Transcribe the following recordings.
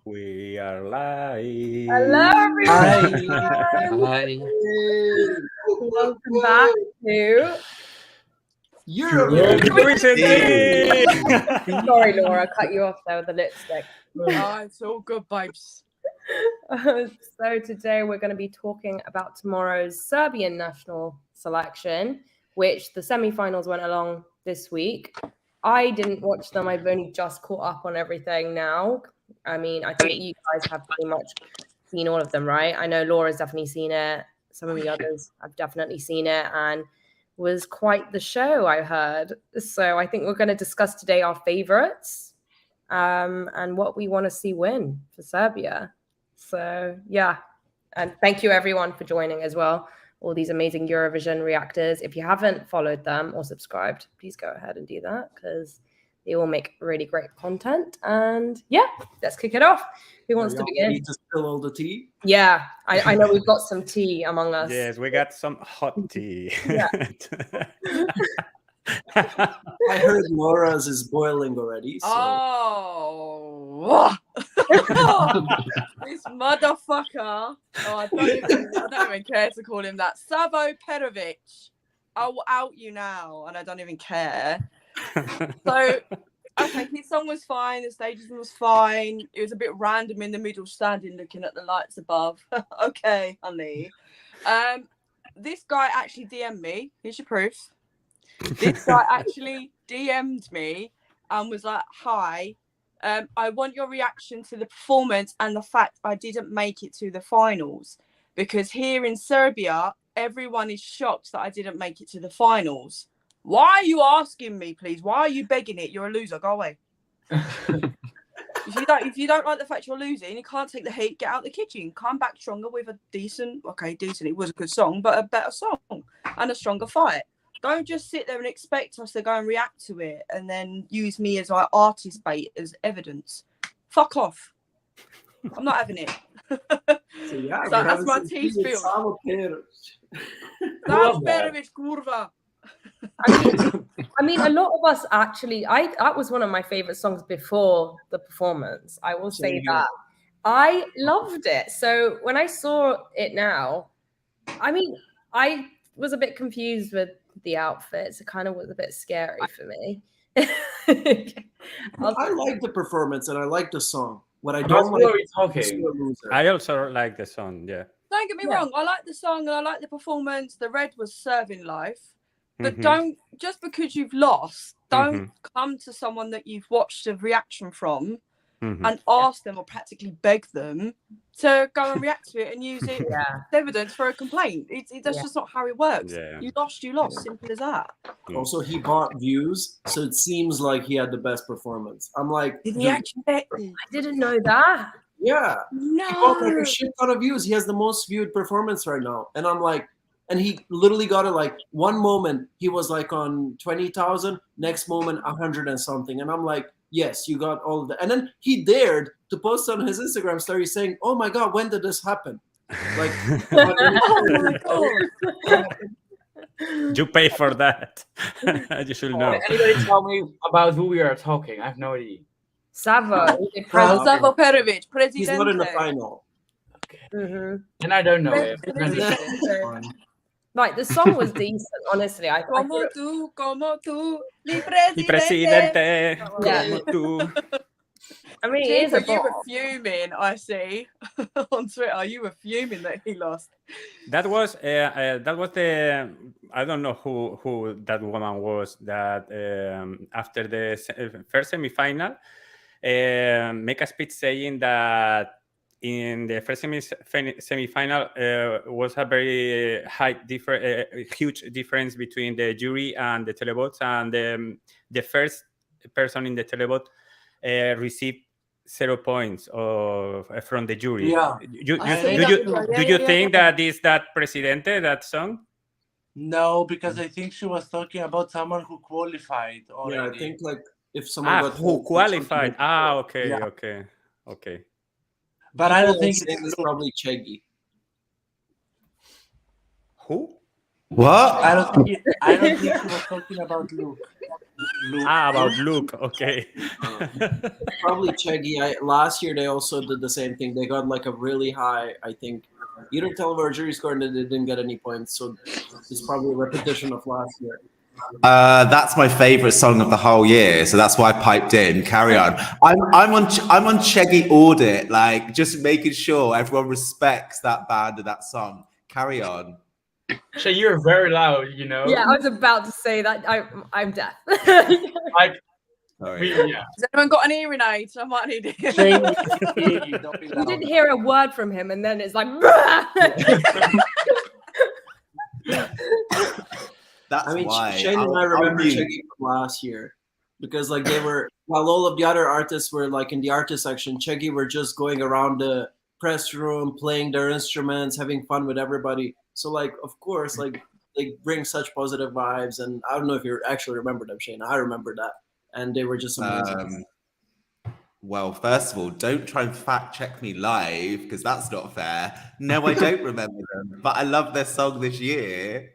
We are live. Hello, Hi. everyone. Hi. Welcome back to Eurovision Tea. Sorry, Laura, I cut you off there with the lipstick. Oh, it's all good, babes. So today we're going to be talking about tomorrow's Serbian national selection, which the semi-finals went along this week. I didn't watch them. I've only just caught up on everything now. I mean, I think you guys have pretty much seen all of them, right? I know Laura's definitely seen it. Some of the others have definitely seen it, and was quite the show, I heard. So I think we're going to discuss today our favorites and what we want to see win for Serbia. So yeah, and thank you everyone for joining as well. All these amazing Eurovision reactors. If you haven't followed them or subscribed, please go ahead and do that because they all make really great content. And yeah, let's kick it off. Who wants to begin? Ready to spill all the tea? Yeah, I know we've got some tea among us. Yes, we got some hot tea. Yeah. I heard Laura's is boiling already. So. Oh, this motherfucker. Oh, I don't even care to call him that. Savo Perovic. I will out you now, and I don't even care. So, okay, his song was fine. The staging was fine. It was a bit random in the middle, standing looking at the lights above. Okay, honey. This guy actually DM'd me. Here's your proof. This guy actually DM'd me and was like, "Hi, I want your reaction to the performance and the fact I didn't make it to the finals because here in Serbia, everyone is shocked that I didn't make it to the finals. Why are you asking me, please? Why are you begging it? You're a loser. Go away. If you don't like the fact you're losing, you can't take the heat. Get out the kitchen. Come back stronger with a decent. It was a good song, but a better song and a stronger fight. Don't just sit there and expect us to go and react to it and then use me as our artist bait as evidence. Fuck off. I'm not having it." So that's my tea spill. Savo Perovic, kurva. I mean, a lot of us actually, that was one of my favorite songs before the performance. I will say that. I loved it. So when I saw it now, I mean, I was a bit confused with the outfits. It kind of was a bit scary for me. I like the performance and I like the song. What I don't like is talking. I also like the song, yeah. Don't get me wrong. I like the song and I like the performance. The red was serving life. But don't, just because you've lost, don't come to someone that you've watched a reaction from and ask them or practically beg them to go and react to it and use it as evidence for a complaint. That's just not how it works. Yeah. You lost. Simple as that. Also, he bought views, so it seems like he had the best performance. I'm like, did he actually? I didn't know that. Yeah. No. He bought like a shit ton of views. He has the most viewed performance right now. And I'm like, and he literally got it like one moment he was like on 20,000, next moment 100 and something. And I'm like, yes, you got all of that. And then he dared to post on his Instagram story saying, "Oh my God, when did this happen?" Like, oh my God. You pay for that. You should know. Anybody tell me about who we are talking? I have no idea. Savo. Savo Perovic, Presidente. He's not in the final. Okay. And I don't know if Like the song was decent, honestly. Como tú, mi presidente. Yeah. I mean, it is a you were fuming, I see, on Twitter. You were fuming that he lost. That was the, I don't know who that woman was that after the first semi-final make a speech saying that in the first semi-final was a very huge difference between the jury and the televotes, and the first person in the televote received 0 points from the jury. Yeah. Do you think that is that Presidente, that song? No, because I think she was talking about someone who qualified already. Yeah, I think like if someone got who qualified. Okay. But I don't think it's probably Cheggy. Who? What? I don't think she was talking about Luke. About Luke. Okay. Probably Cheggy. Last year they also did the same thing. They got like a really high, I think, either televote or jury score, and they didn't get any points. So it's probably a repetition of last year. That's my favorite song of the whole year, so that's why I piped in. Carry on. I'm on Cheggy audit, like just making sure everyone respects that band and that song. Carry on. So you're very loud, you know. Yeah, I was about to say that I'm deaf. Like, Sorry. yeah. Has anyone got an hearing aid? I might need it. Shane, we can hear you. Don't be You loud. didn't hear a word from him, and then it's like. That's I mean, why. Shane and I remember Cheggy from last year because like they were, while all of the other artists were like in the artist section, Cheggy were just going around the press room, playing their instruments, having fun with everybody. So like, of course, like they bring such positive vibes. And I don't know if you actually remember them, Shane. I remember that. And they were just amazing. Well, first of all, don't try and fact check me live because that's not fair. No, I don't remember them, but I love their song this year.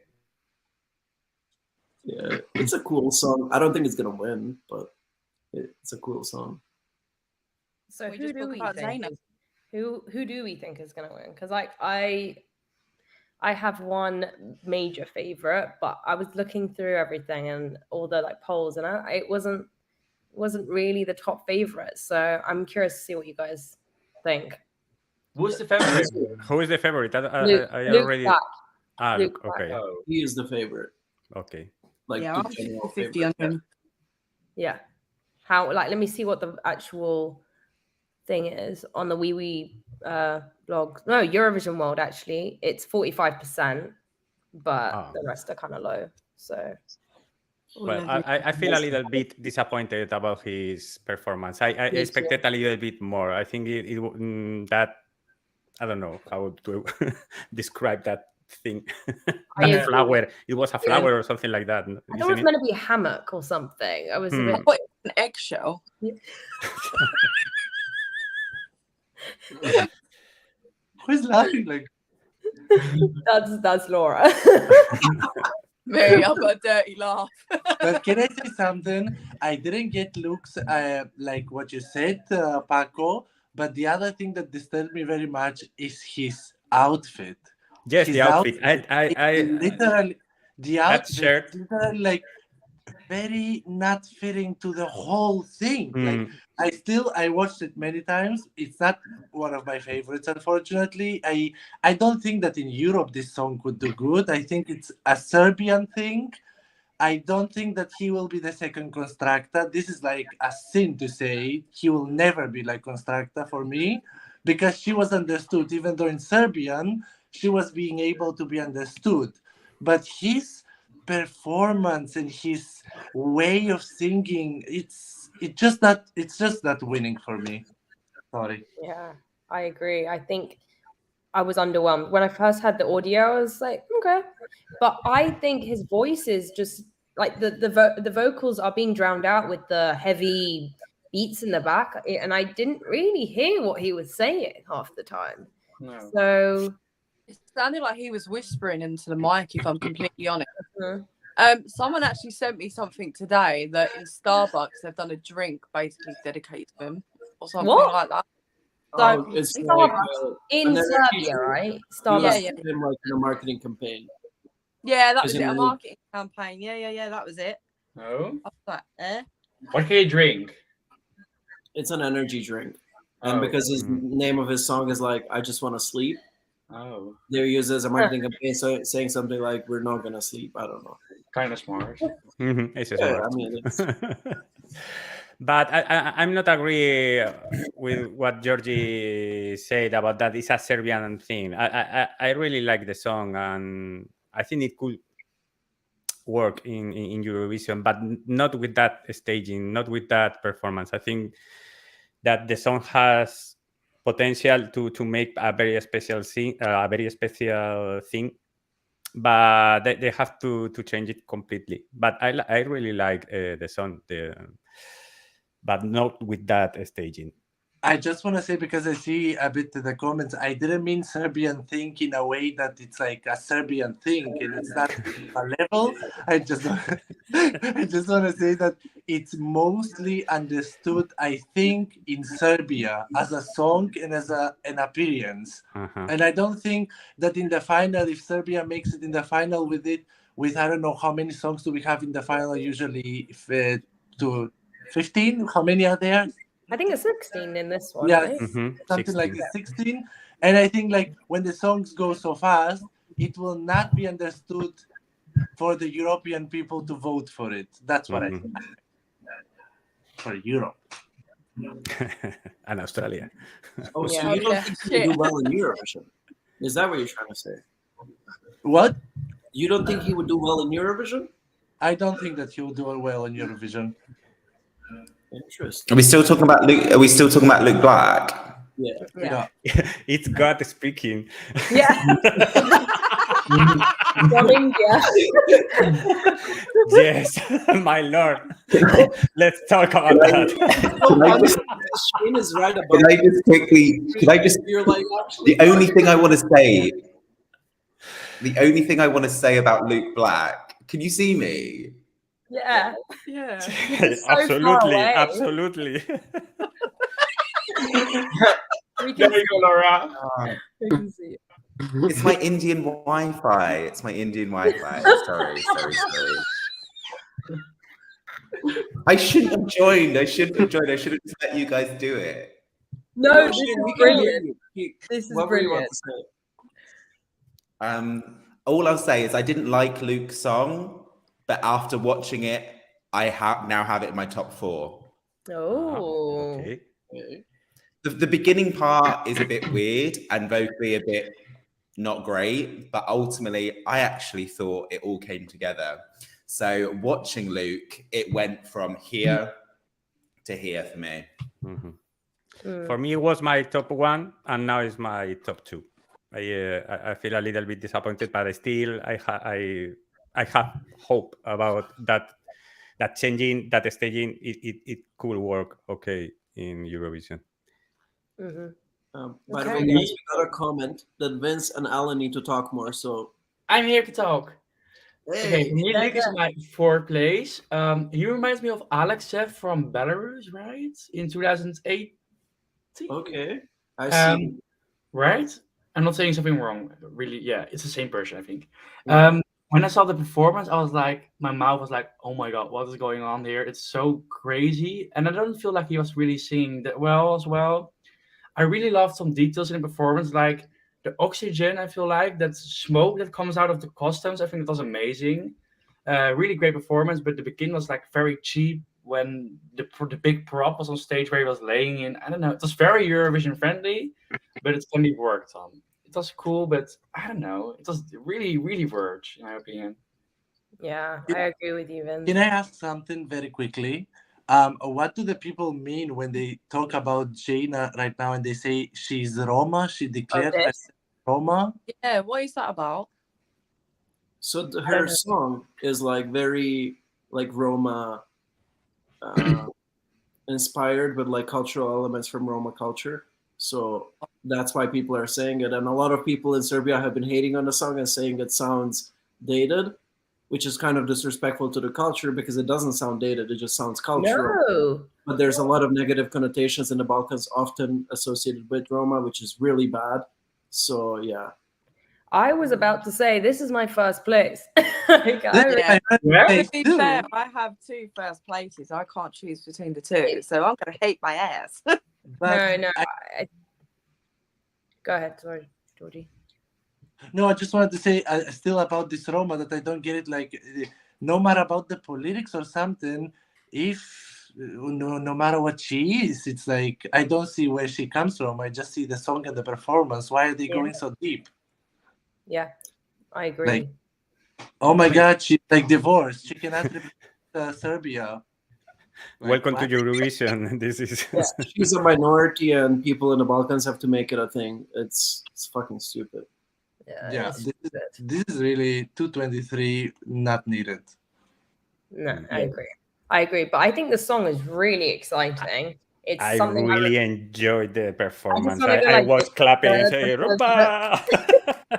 Yeah, it's a cool song. I don't think it's gonna win, but it's a cool song. So We who just do talked we about think? Zaynab. Who do we think is gonna win? Because like I have one major favorite, but I was looking through everything and all the like polls, and it wasn't really the top favorite. So I'm curious to see what you guys think. Who's the favorite? Who is the favorite? Luke, I Luke already. Black. Luke. Luke Okay. Oh. He is the favorite. Okay. Like Yeah, the I'm general 50 on favorite. him. Yeah. How like let me see what the actual thing is on the wee blog. No, Eurovision World actually. It's 45%, but the rest are kind of low. So Well, I feel a little bit disappointed about his performance. I expected a little bit more. I think that I don't know how to describe that thing. That flower. It was a flower or something like that. I thought it was meant to be a hammock or something. I was a bit. I thought it was an eggshell. Who's laughing like? That's Laura. Me, I've got a dirty laugh. But can I say something? I didn't get Luke's like what you said, Paco. But the other thing that disturbed me very much is his outfit. Yes, His the outfit. Literally, the that outfit shirt. literally like very not fitting to the whole thing. Like I watched it many times. It's not one of my favorites, unfortunately. I don't think that in Europe this song would do good. I think it's a Serbian thing. I don't think that he will be the second Constructa. This is like a sin to say. He will never be like Constructa for me because she was understood. Even though in Serbian, she was being able to be understood. But his performance and his way of singing, it's just not winning for me. Sorry. Yeah, I agree. I think I was underwhelmed. When I first had the audio, I was like, okay. But I think his voice is just like the vocals are being drowned out with the heavy beats in the back. And I didn't really hear what he was saying half the time. No. So It sounded like he was whispering into the mic, if I'm completely honest. Mhm. Someone actually sent me something today that in Starbucks they've done a drink basically dedicated to him or something like that. So It's Starbucks like, in and then Serbia, right? Starbucks Starbucks. him like in a marketing campaign. yeah, that was Isn't it. A it- marketing campaign. Yeah, that was it. No. I was like, eh? What can you drink? It's an energy drink, and Oh. because his name of his song is like "I Just Want to Sleep," Oh, they use it as a marketing campaign, so saying something like "We're not gonna sleep." I don't know. kind of smart. It's Yeah, smart. I mean, it's, But I'm not agree with what Georgie said about that. It's a Serbian thing. I really like the song, and I think it could work in Eurovision, but not with that staging, not with that performance. I think that the song has potential to make a very special thing, but they have to change it completely. But I really like the song, but not with that staging. I just want to say, because I see a bit of the comments, I didn't mean Serbian thing in a way that it's like a Serbian thing and it's not a level. I just want to say that it's mostly understood, I think, in Serbia as a song and as an appearance. And I don't think that in the final, if Serbia makes it in the final with I don't know how many songs do we have in the final usually, to 15? How many are there? I think it's 16 in this one. Yeah, Right? something 16. like 16. And I think like when the songs go so fast, it will not be understood for the European people to vote for it. That's what I think. For Europe. And Australia. Oh, so Yeah. you don't think he would do well in Eurovision? Is that what you're trying to say? What? You don't think he would do well in Eurovision? I don't think that he will do well in Eurovision. Interesting. Are we still talking about Luke? Are we still talking about Luke Black? Yeah. It's God speaking. Yeah. From India. Yes, my lord. Let's talk about that. Can I just, Shane is right about can I just quickly? Can I just? You're like, actually, The only thing I want to say. The only thing I want to say about Luke Black. Can you see me? Yeah. Yeah. so Absolutely, far away. absolutely. We There can, you go, Laura. we can see it. It's my Indian Wi-Fi. It's my Indian Wi-Fi. Sorry. I shouldn't have joined. I shouldn't have just let you guys do it. No, this Shane, is we can hear brilliant. you. This is What were you brilliant. about to say? All I'll say is I didn't like Luke's song, but after watching it, I now have it in my top 4. Oh. Okay. The beginning part is a bit weird and vocally a bit not great, but ultimately I actually thought it all came together. So watching Luke, it went from here to here for me. For me, it was my top 1, and now it's my top 2. I feel a little bit disappointed, but still I have hope about that changing, that staging, it could work okay in Eurovision. By the way, guys, we got a comment that Vince and Alan need to talk more. So I'm here to talk. hey, Okay, Luke is my 4th place. He reminds me of Alexev from Belarus, right? In 2008. okay, I see. Right? I'm not saying something wrong. Really, yeah, it's the same person, I think. When I saw the performance, I was like, my mouth was like, oh my god, what is going on here? It's so crazy. And I don't feel like he was really singing that well as well. I really loved some details in the performance, like the oxygen, I feel like, that smoke that comes out of the costumes. I think it was amazing. Really great performance, but the beginning was like very cheap when the big prop was on stage where he was laying in. I don't know. It was very Eurovision friendly, but it can be worked on. It was cool, but I don't know. It was really, really worked, in my opinion. Yeah, I agree with you, Vince. Can I ask something very quickly? What do the people mean when they talk about Jaina right now and they say she's Roma? She declared Okay. herself Roma. Yeah, what is that about? So her song is like very like Roma inspired with like cultural elements from Roma culture. So that's why people are saying it. And a lot of people in Serbia have been hating on the song and saying it sounds dated, which is kind of disrespectful to the culture because it doesn't sound dated. It just sounds cultural. No. But there's a lot of negative connotations in the Balkans often associated with Roma, which is really bad. So, yeah. I was about to say, this is my first place. Like, I To be fair, I have 2 first places. I can't choose between the 2, so I'm going to hate my ass. no. Go ahead, sorry, Georgie. No, I just wanted to say still about this Roma that I don't get it. Like, no matter about the politics or something, if no matter what she is, it's like I don't see where she comes from. I just see the song and the performance. Why are they going so deep? Yeah, I agree. Like, oh my God, she's like divorced. She cannot represent Serbia. Like, Welcome what? to Eurovision. This is She's a minority and people in the Balkans have to make it a thing. It's fucking stupid. Yeah, this is really 223 not needed. No, I agree. But I think the song is really exciting. It's I something really enjoyed the performance. wanna go I like was this, clapping and saying, Rumba!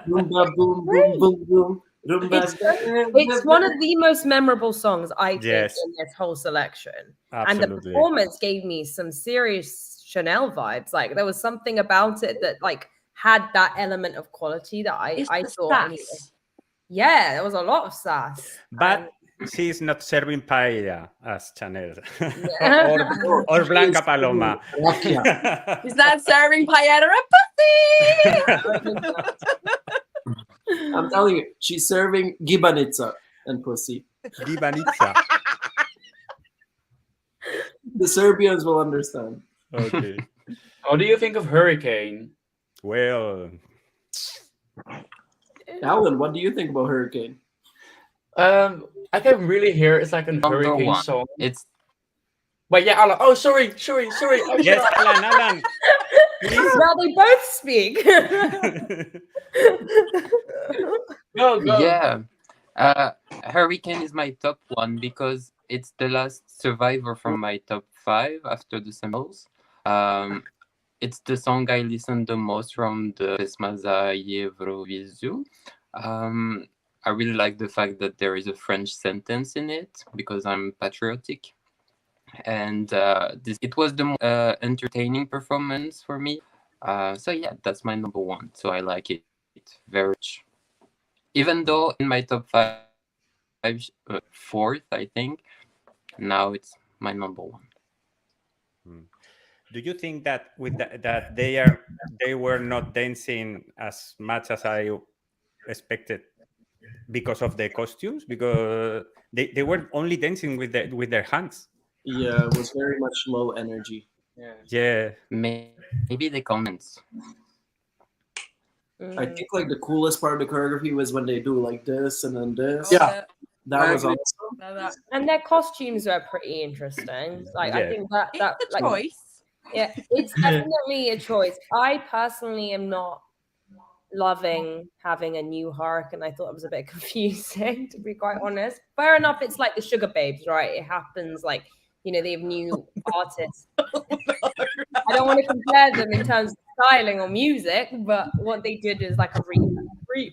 Rumba, boom, boom, boom, boom. Rumba, It's one of the most memorable songs, I think, Yes. in this whole selection. And the Absolutely. performance gave me some serious Chanel vibes. Like there was something about it that like had that element of quality that I thought. Anyway. Yeah, there was a lot of sass. But she's not serving paella as Chanel Yeah. or Blanca Paloma. Rakia. He's not serving paella or pussy. I'm telling you, she's serving gibanitsa and pussy. Gibanitsa. The Serbians will understand. Okay. What do you think of Hurricane? Well, Alan, what do you think about Hurricane? I can really hear it's like a Number Hurricane one. song. It's But yeah, Alan. Oh, sorry. Oh, yes, Alan. Please. Now they both speak. Go. yeah. Hurricane is my top one because it's the last survivor from my top 5 after the semifinals. It's the song I listened the most from the Pesma Eurovisiju. I really like the fact that there is a French sentence in it because I'm patriotic. And it was the most entertaining performance for me. So yeah, that's my number 1. So I like it very much. Even though in my top 5, 4th, I think, now it's my number 1. Do you think that with that they were not dancing as much as I expected because of the costumes? Because they were only dancing with their hands. Yeah, it was very much low energy. Yeah. Maybe the comments. I think like the coolest part of the choreography was when they do like this and then this. Yeah. That was awesome. And their costumes are pretty interesting. Like I think that It's a like, choice. yeah, it's definitely a choice. I personally am not loving having a new Hurricane. I thought it was a bit confusing, to be quite honest. Fair enough, it's like the Sugar Babes, right? It happens like, you know, they have new artists. I don't want to compare them in terms of styling or music, but what they did is like a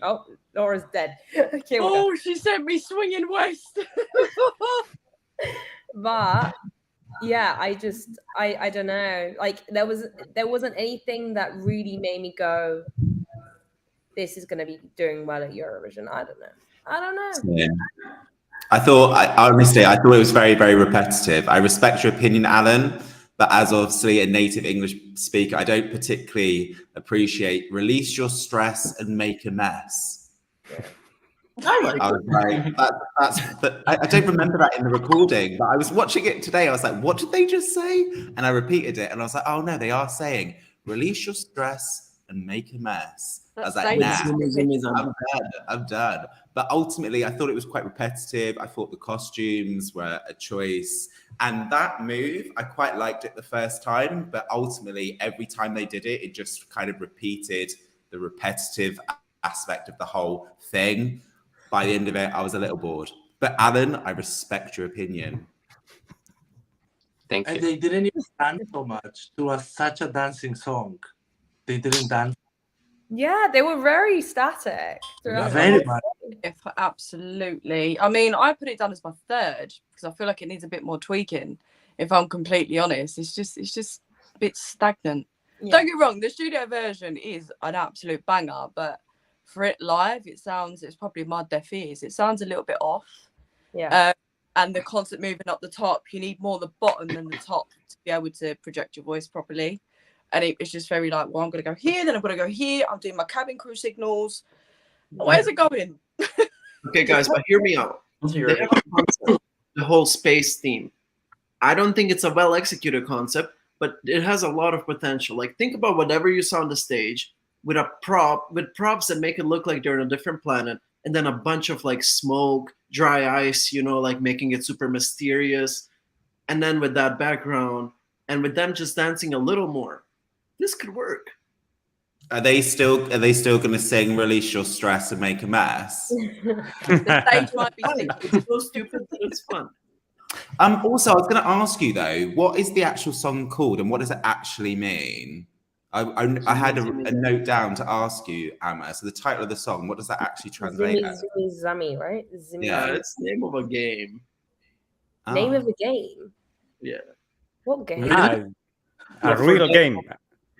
oh, Laura's dead. Oh, she sent me swinging west. But yeah, I don't know. Like there wasn't anything that really made me go, this is going to be doing well at Eurovision. I don't know. Yeah. I honestly thought it was very, very repetitive. I respect your opinion, Alan, but as obviously a native English speaker, I don't particularly appreciate "Release Your Stress and Make a Mess." I was like, I don't remember that in the recording, but I was watching it today. I was like, what did they just say? And I repeated it, and I was like, oh no, they are saying "Release your stress and make a mess." I was like, nah, I'm done. But ultimately, I thought it was quite repetitive. I thought the costumes were a choice. And that move, I quite liked it the first time. But ultimately, every time they did it, it just kind of repeated the repetitive aspect of the whole thing. By the end of it, I was a little bored. But Alan, I respect your opinion. Thank you. And they didn't even dance so much to such a dancing song. They didn't dance. Yeah, they were very static. Very much. Absolutely. I mean, I put it down as my 3rd because I feel like it needs a bit more tweaking. If I'm completely honest, it's just a bit stagnant. Yeah. Don't get me wrong, the studio version is an absolute banger, but for it live, it's probably my deaf ears. It sounds a little bit off. Yeah. And the constant moving up the top, you need more the bottom than the top to be able to project your voice properly. And it's just very like, well, I'm going to go here, then I'm going to go here. I'm doing my cabin crew signals. Where's it going? Okay, guys, but hear me out. The whole space theme. I don't think it's a well-executed concept, but it has a lot of potential. Like, think about whatever you saw on the stage with props that make it look like they're on a different planet, and then a bunch of like smoke, dry ice, you know, like making it super mysterious. And then with that background, and with them just dancing a little more, this could work. Are they still going to sing "Release Your Stress and Make a Mess"? The stage might be It's so stupid that it's fun. Also, I was going to ask you though, what is the actual song called, and what does it actually mean? I had a note down to ask you, Amma. So the title of the song, what does that actually translate as? Zimmy, right? Zimmy. Yeah. It's the name of a game. Name of the game. Yeah. What game? A real game.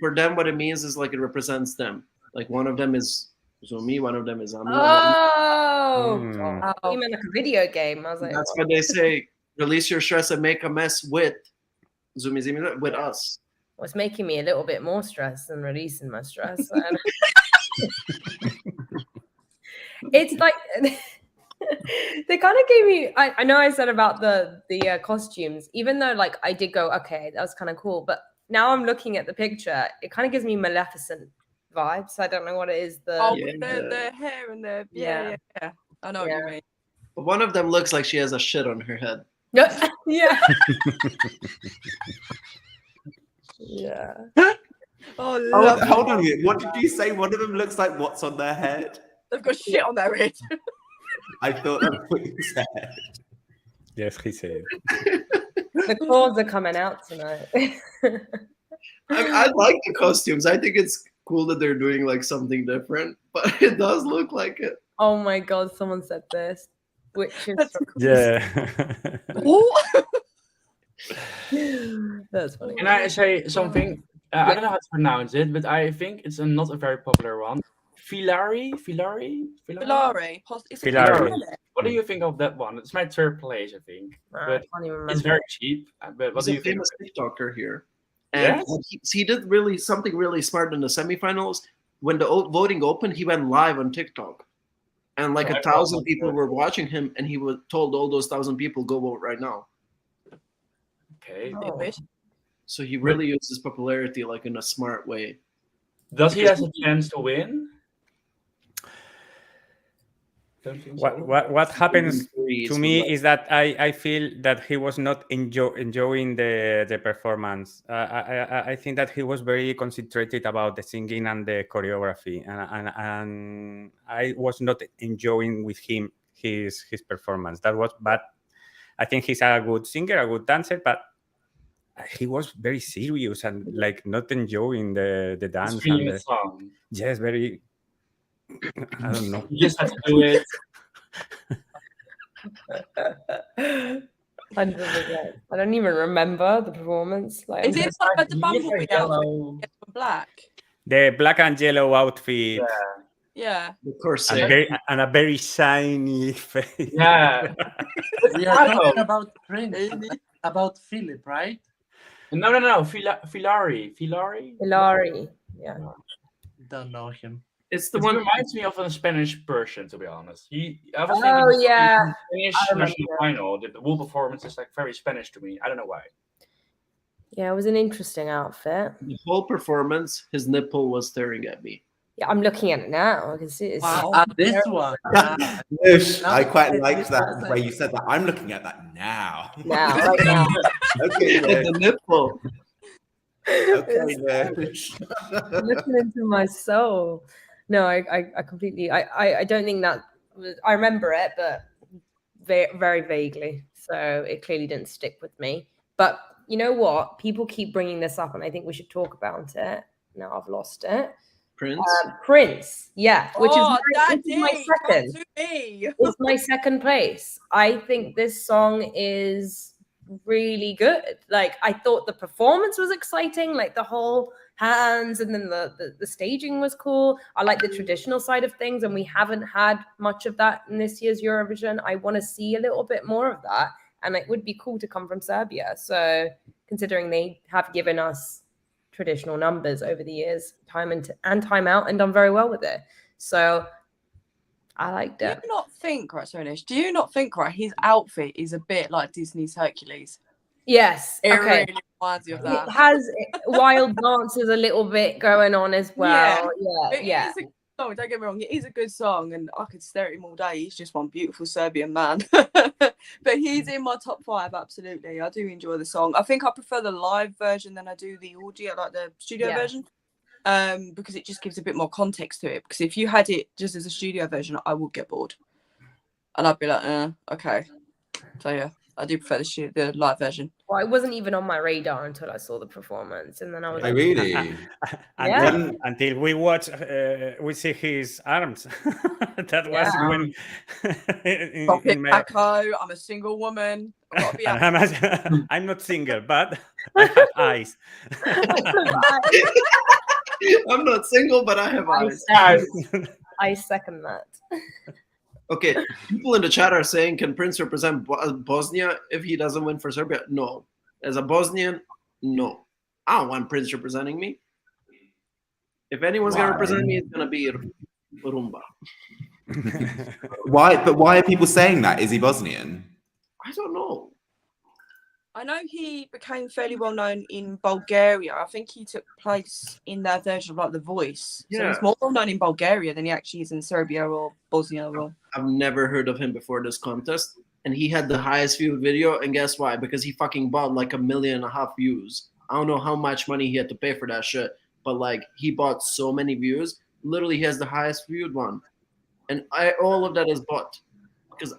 For them, what it means is like it represents them. Like one of them is Zumi, one of them is Ami. Oh, Mm. you meant like a video game. I was like, That's what they say. Release your stress and make a mess with Zumi, with us. What's making me a little bit more stressed than releasing my stress. It's like they kind of gave me. I know I said about the costumes, even though like I did go, okay, that was kind of cool, but now I'm looking at the picture, it kind of gives me Maleficent vibes. I don't know what it is. The hair and the yeah. I know what you mean. But one of them looks like she has a shit on her head. Yeah. Yeah. Hold on a minute. What did you say? One of them looks like what's on their head? They've got shit on their head. I thought that's what you said. Yes, he said. The claws are coming out tonight. I like the costumes. I think it's cool that they're doing like something different, but it does look like it. Oh my god, someone said this. Which is Yeah. That's funny. Can I say something? I don't know how to pronounce it, but I think it's not a very popular one. Filari. What do you think of that one? It's my third place, I think. I But can't even remember. it's very cheap. But what He's do a you think? famous TikToker here. And he did really something really smart in the semifinals. When the voting opened, he went live on TikTok. And like 1,000 people were watching him, and he told all those 1,000 people, go vote right now. Okay. So he really used his popularity like in a smart way. Does he have a chance to win? Don't think so. What happens Agrees to with me that. is that I feel that he was not enjoying the performance. I think that he was very concentrated about the singing and the choreography, and I was not enjoying with him his performance. That was bad. I think he's a good singer, a good dancer, but he was very serious and like not enjoying the dance. He's feeling the song. Yes, very. I don't know. You just have to do it. 100%. I don't even remember the performance. Like, Is it like the bumblebee outfit black? The black and yellow outfit. Yeah. Of course. And a very shiny face. Yeah. We are talking about Prince, about Philip, right? No. Filari. yeah. Don't know him. It's the It one. reminds me of a Spanish person, to be honest. I was Oh, thinking yeah. Spanish national final. The whole performance is like very Spanish to me. I don't know why. Yeah, it was an interesting outfit. The whole performance, his nipple was staring at me. Yeah, I'm looking at it now. I can see it. Wow. This one. I quite liked that way you said that. I'm looking at that now. Right now. Okay, The nipple. okay, Looking into my soul. No, I completely. I don't think that was. I remember it, but very, very vaguely. So it clearly didn't stick with me. But you know what? People keep bringing this up, and I think we should talk about it. Now I've lost it. Prince, yeah, which is my second. It's my second place. I think this song is really good. Like, I thought the performance was exciting, like the whole hands, and then the staging was cool. I like the traditional side of things, and we haven't had much of that in this year's Eurovision. I want to see a little bit more of that, and it would be cool to come from Serbia. So considering they have given us traditional numbers over the years, time and time out, and done very well with it. So I liked it. Do you not think, right, Sonish, his outfit is a bit like Disney's Hercules? Yes. It okay. really reminds you of that. It has wild dances a little bit going on as well. Yeah. Don't get me wrong, it is a good song, and I could stare at him all day. He's just one beautiful Serbian man. But he's in my top 5, absolutely. I do enjoy the song. I think I prefer the live version than I do the audio, like the studio version, because it just gives a bit more context to it. Because if you had it just as a studio version, I would get bored. And I'd be like, okay. So yeah. I do prefer the live version. Well, it wasn't even on my radar until I saw the performance, and then I was I like, really. Yeah. Until we watch, we see his arms. That was Yeah. when. Stop it, in my- Paco. I'm a single woman. I've got to be and I'm not single, but I have eyes. I'm not single, but I have eyes. I second that. Okay, people in the chat are saying, can Prince represent Bosnia if he doesn't win for Serbia? No. As a Bosnian, no. I don't want Prince representing me. If anyone's going to represent me, it's going to be Rumba. Why? But why are people saying that? Is he Bosnian? I don't know. I know he became fairly well known in Bulgaria. I think he took place in their version of like The Voice. So Yeah. he's more well known in Bulgaria than he actually is in Serbia or Bosnia. Or... I've never heard of him before this contest. And he had the highest viewed video. And guess why? Because he fucking bought like 1.5 million views. I don't know how much money he had to pay for that shit. But like he bought so many views. Literally, he has the highest viewed one. And all of that is bought.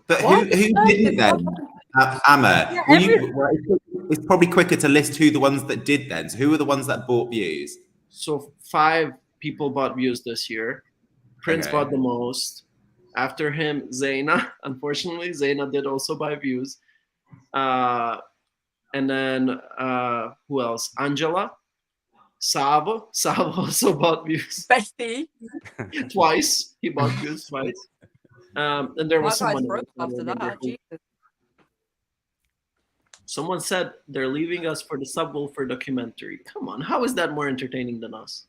But who didn't then? Amma, it's probably quicker to list who the ones that did then. So who are the ones that bought views? So 5 people bought views this year. Prince Okay. bought the most. After him, Zaina. Unfortunately, Zaina did also buy views. And then who else? Angela. Savo. Savo also bought views. Bestie. Twice. He bought views twice. And there My was guys someone broke else, I after don't remember that. who. Jesus. Someone said they're leaving us for the subwoofer documentary. Come on, how is that more entertaining than us?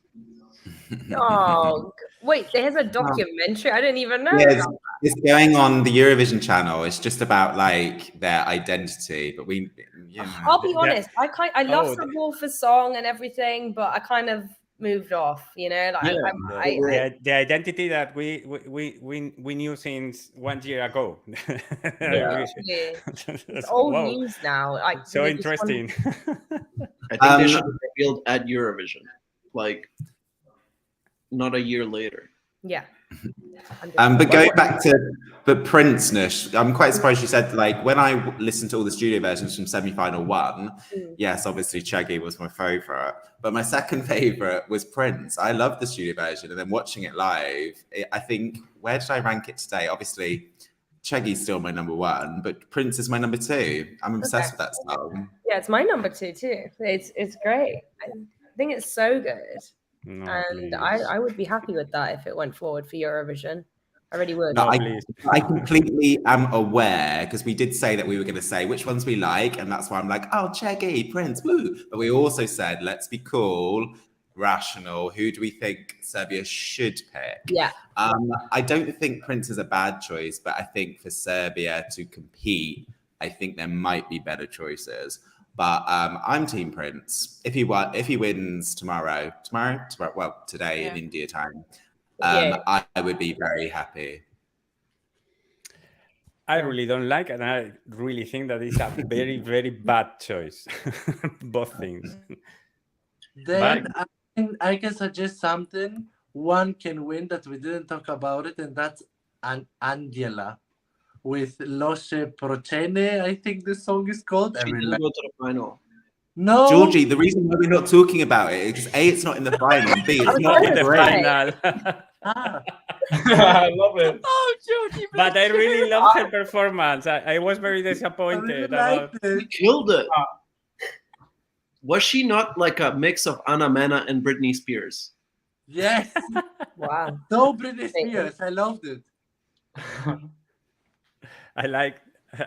Oh, wait, there's a documentary. I didn't even know. Yeah, it's going on the Eurovision channel. It's just about like their identity. But we, I'll be honest. I love Oh, Subwoofer's song and everything, but I kind of moved off. You know, like The identity that we knew since 1 year ago. it's old Wow. news now. Like So they just want- interesting. I think they should have revealed at Eurovision, like not a year later. Yeah. But going back to Prince, Nush, I'm quite surprised you said like when I listened to all the studio versions from semi-final 1. Yes, obviously Cheggy was my favorite, but my second favorite was Prince. I love the studio version, and then watching it live, I think where did I rank it today? Obviously, Cheggy's still my number 1, but Prince is my number 2. I'm obsessed with that song. Yeah, it's my number 2 too. It's great. I think it's so good. No, And please. I would be happy with that if it went forward for Eurovision. I really would. No, please. I completely am aware because we did say that we were going to say which ones we like, and that's why I'm like, oh, Cheggy, Prince, woo. But we also said, let's be cool, rational. Who do we think Serbia should pick? Yeah. I don't think Prince is a bad choice, but I think for Serbia to compete, I think there might be better choices. But I'm Team Prince. If he wins tomorrow, well, today in India time, I would be very happy. I really don't like, and I really think that it's a very, very bad choice. Both things. Then I can suggest something. One can win that we didn't talk about it, and that's an Angela with Loše Procene, I think the song is called. She didn't go to the final. No, Georgie, the reason why we're not talking about it is because A, it's not in the final, and B, it's not In the great. final. I love it. Oh, Georgie. But I bless really you. loved her performance. I was very I really disappointed liked about. it. He killed it. Was she not like a mix of Anna Mena and Britney Spears? Yes, Wow. no Britney Spears. I loved it.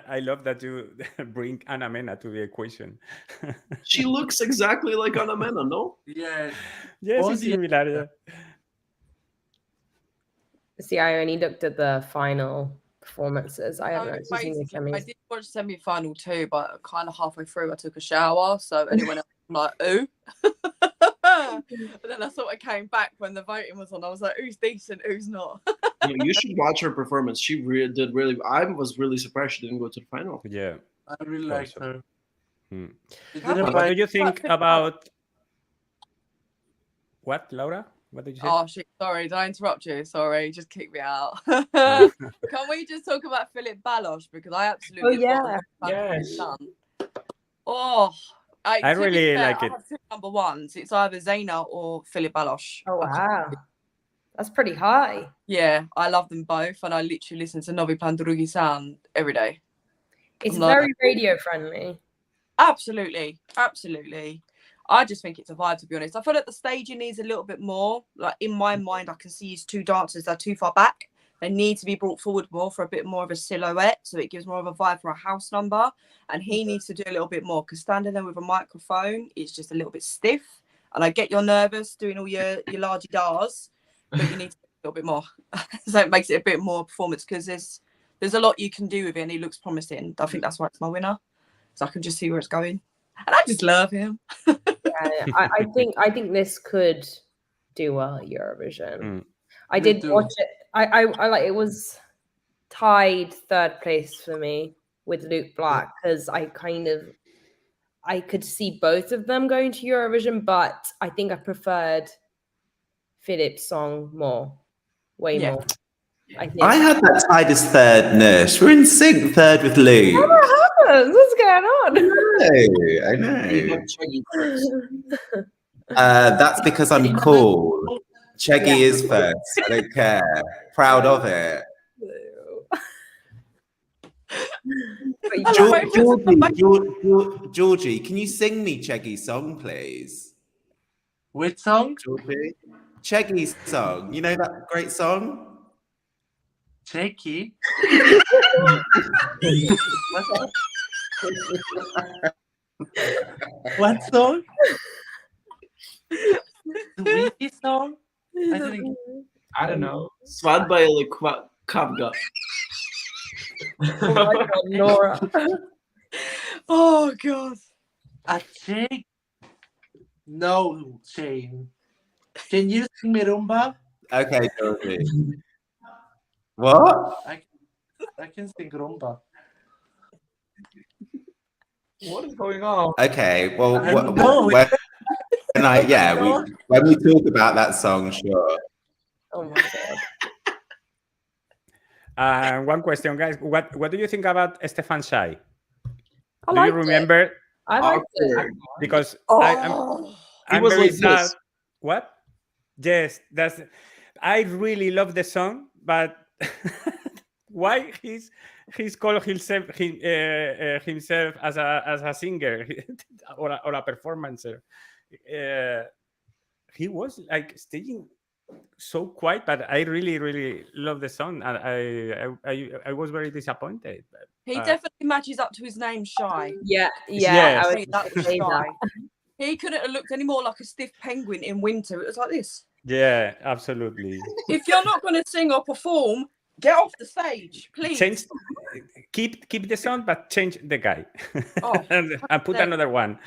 I love that you bring Anna Mena to the equation. She looks exactly like Anna Mena, no? Yes. Yes, Oh, it's yeah. similar. Yeah. See, I only looked at the final performances. I haven't actually seen the Basically, I semis. did watch semi-final too, but kind of halfway through I took a shower, so anyone else was like, ooh. And then I sort of came back when the voting was on. I was like, who's decent, who's not? You should watch her performance. She did really. I was really surprised she didn't go to the final. Yeah. I really liked Also. her. Hmm. She How didn't What buy- do you think about what, Laura? What did you say? Oh shit! Sorry, did I interrupt you? Sorry, just kick me out. Can we just talk about Philip Baloch because I absolutely yeah. Yes. Oh, I to be really fair, like I it. have two number ones. It's either Zaina or Philip Baloch. Oh wow, that's pretty high. Yeah, I love them both, and I literally listen to Novi Plan Drugi Sound every day. It's I'm like- very radio friendly. Absolutely, absolutely. I just think it's a vibe, to be honest. I feel like the staging needs a little bit more. Like in my mind, I can see his two dancers, they're too far back. They need to be brought forward more for a bit more of a silhouette, so it gives more of a vibe for a house number. And he needs to do a little bit more because standing there with a microphone is just a little bit stiff. And I get you're nervous doing all your largy dars, but you need to do a little bit more. So it makes it a bit more performance because there's a lot you can do with it, and he looks promising. I think that's why it's my winner. So I can just see where it's going. And I just love him. Yeah, I think this could do well at Eurovision. I Me did too. watch it. I like it was tied third place for me with Luke Black because I could see both of them going to Eurovision, but I think I preferred Philip's song way Yeah. more. I think. I had that tied as third, Nurse. We're in sync, third with Luke. What happens? What's going on? I know. You have Cheggy first. That's because I'm cool. Cheggy is first. I don't care. Proud of it. Georgie, can you sing me Cheggy's song, please? Which song? Georgie? Cheggy's song. You know that great song? Checky. What song? The Wiki song? I don't know. Svadba ili Kavga. Oh my God, Nora. Oh, God. A Check? No, Shane. Can you sing me rumba? Okay, Georgie. What? I can sing rumba. What is going on? Okay, well, I don't know. when we talk about that song, sure. Oh my God. One question, guys. What do you think about Stefan Shai? I Do you liked it. remember? I liked it. Awkward. Because Oh. I'm was very like sad. this. What? Yes, I really love the song, but why he's called himself as a singer or a performancer? He was like staging so quiet, but I really love the song, and I was very disappointed. He definitely matches up to his name, Shy. Yeah. Yes. I I was think that's gonna say Shy. that. He couldn't have looked any more like a stiff penguin in winter. It was like this. Yeah, absolutely. If you're not going to sing or perform, get off the stage, please. Change, keep the song, but change the guy, Oh, and put another one.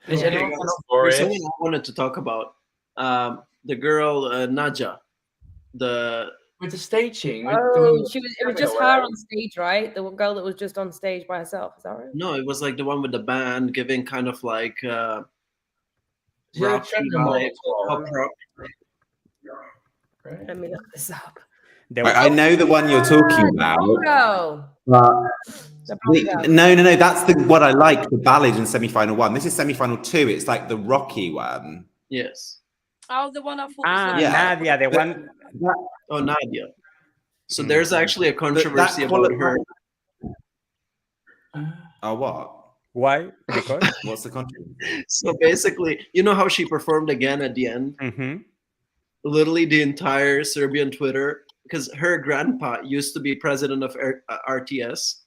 Is Okay, anyone guys, up for there's it? something I wanted to talk about. The girl Nadja, With the staging. Oh, it was just her on stage, right? The girl that was just on stage by herself. Is that right? no, it was like the one with the band giving kind of like Is it a rocky treadmill vibe, model? pop rock. Right? Let me look this up. I know the one you're talking about. Bongo. But no, that's the what I like, the ballad in semi-final 1. This is semi-final 2. It's like the rocky one. Yes. Oh, the one I thought was Yeah. Nadia, the one. Oh, Nadia. So there's actually a controversy That about her. Oh, what? Why? Because. What's the controversy? So basically, you know how she performed again at the end? Mhm. Literally the entire Serbian Twitter, because her grandpa used to be president of RTS.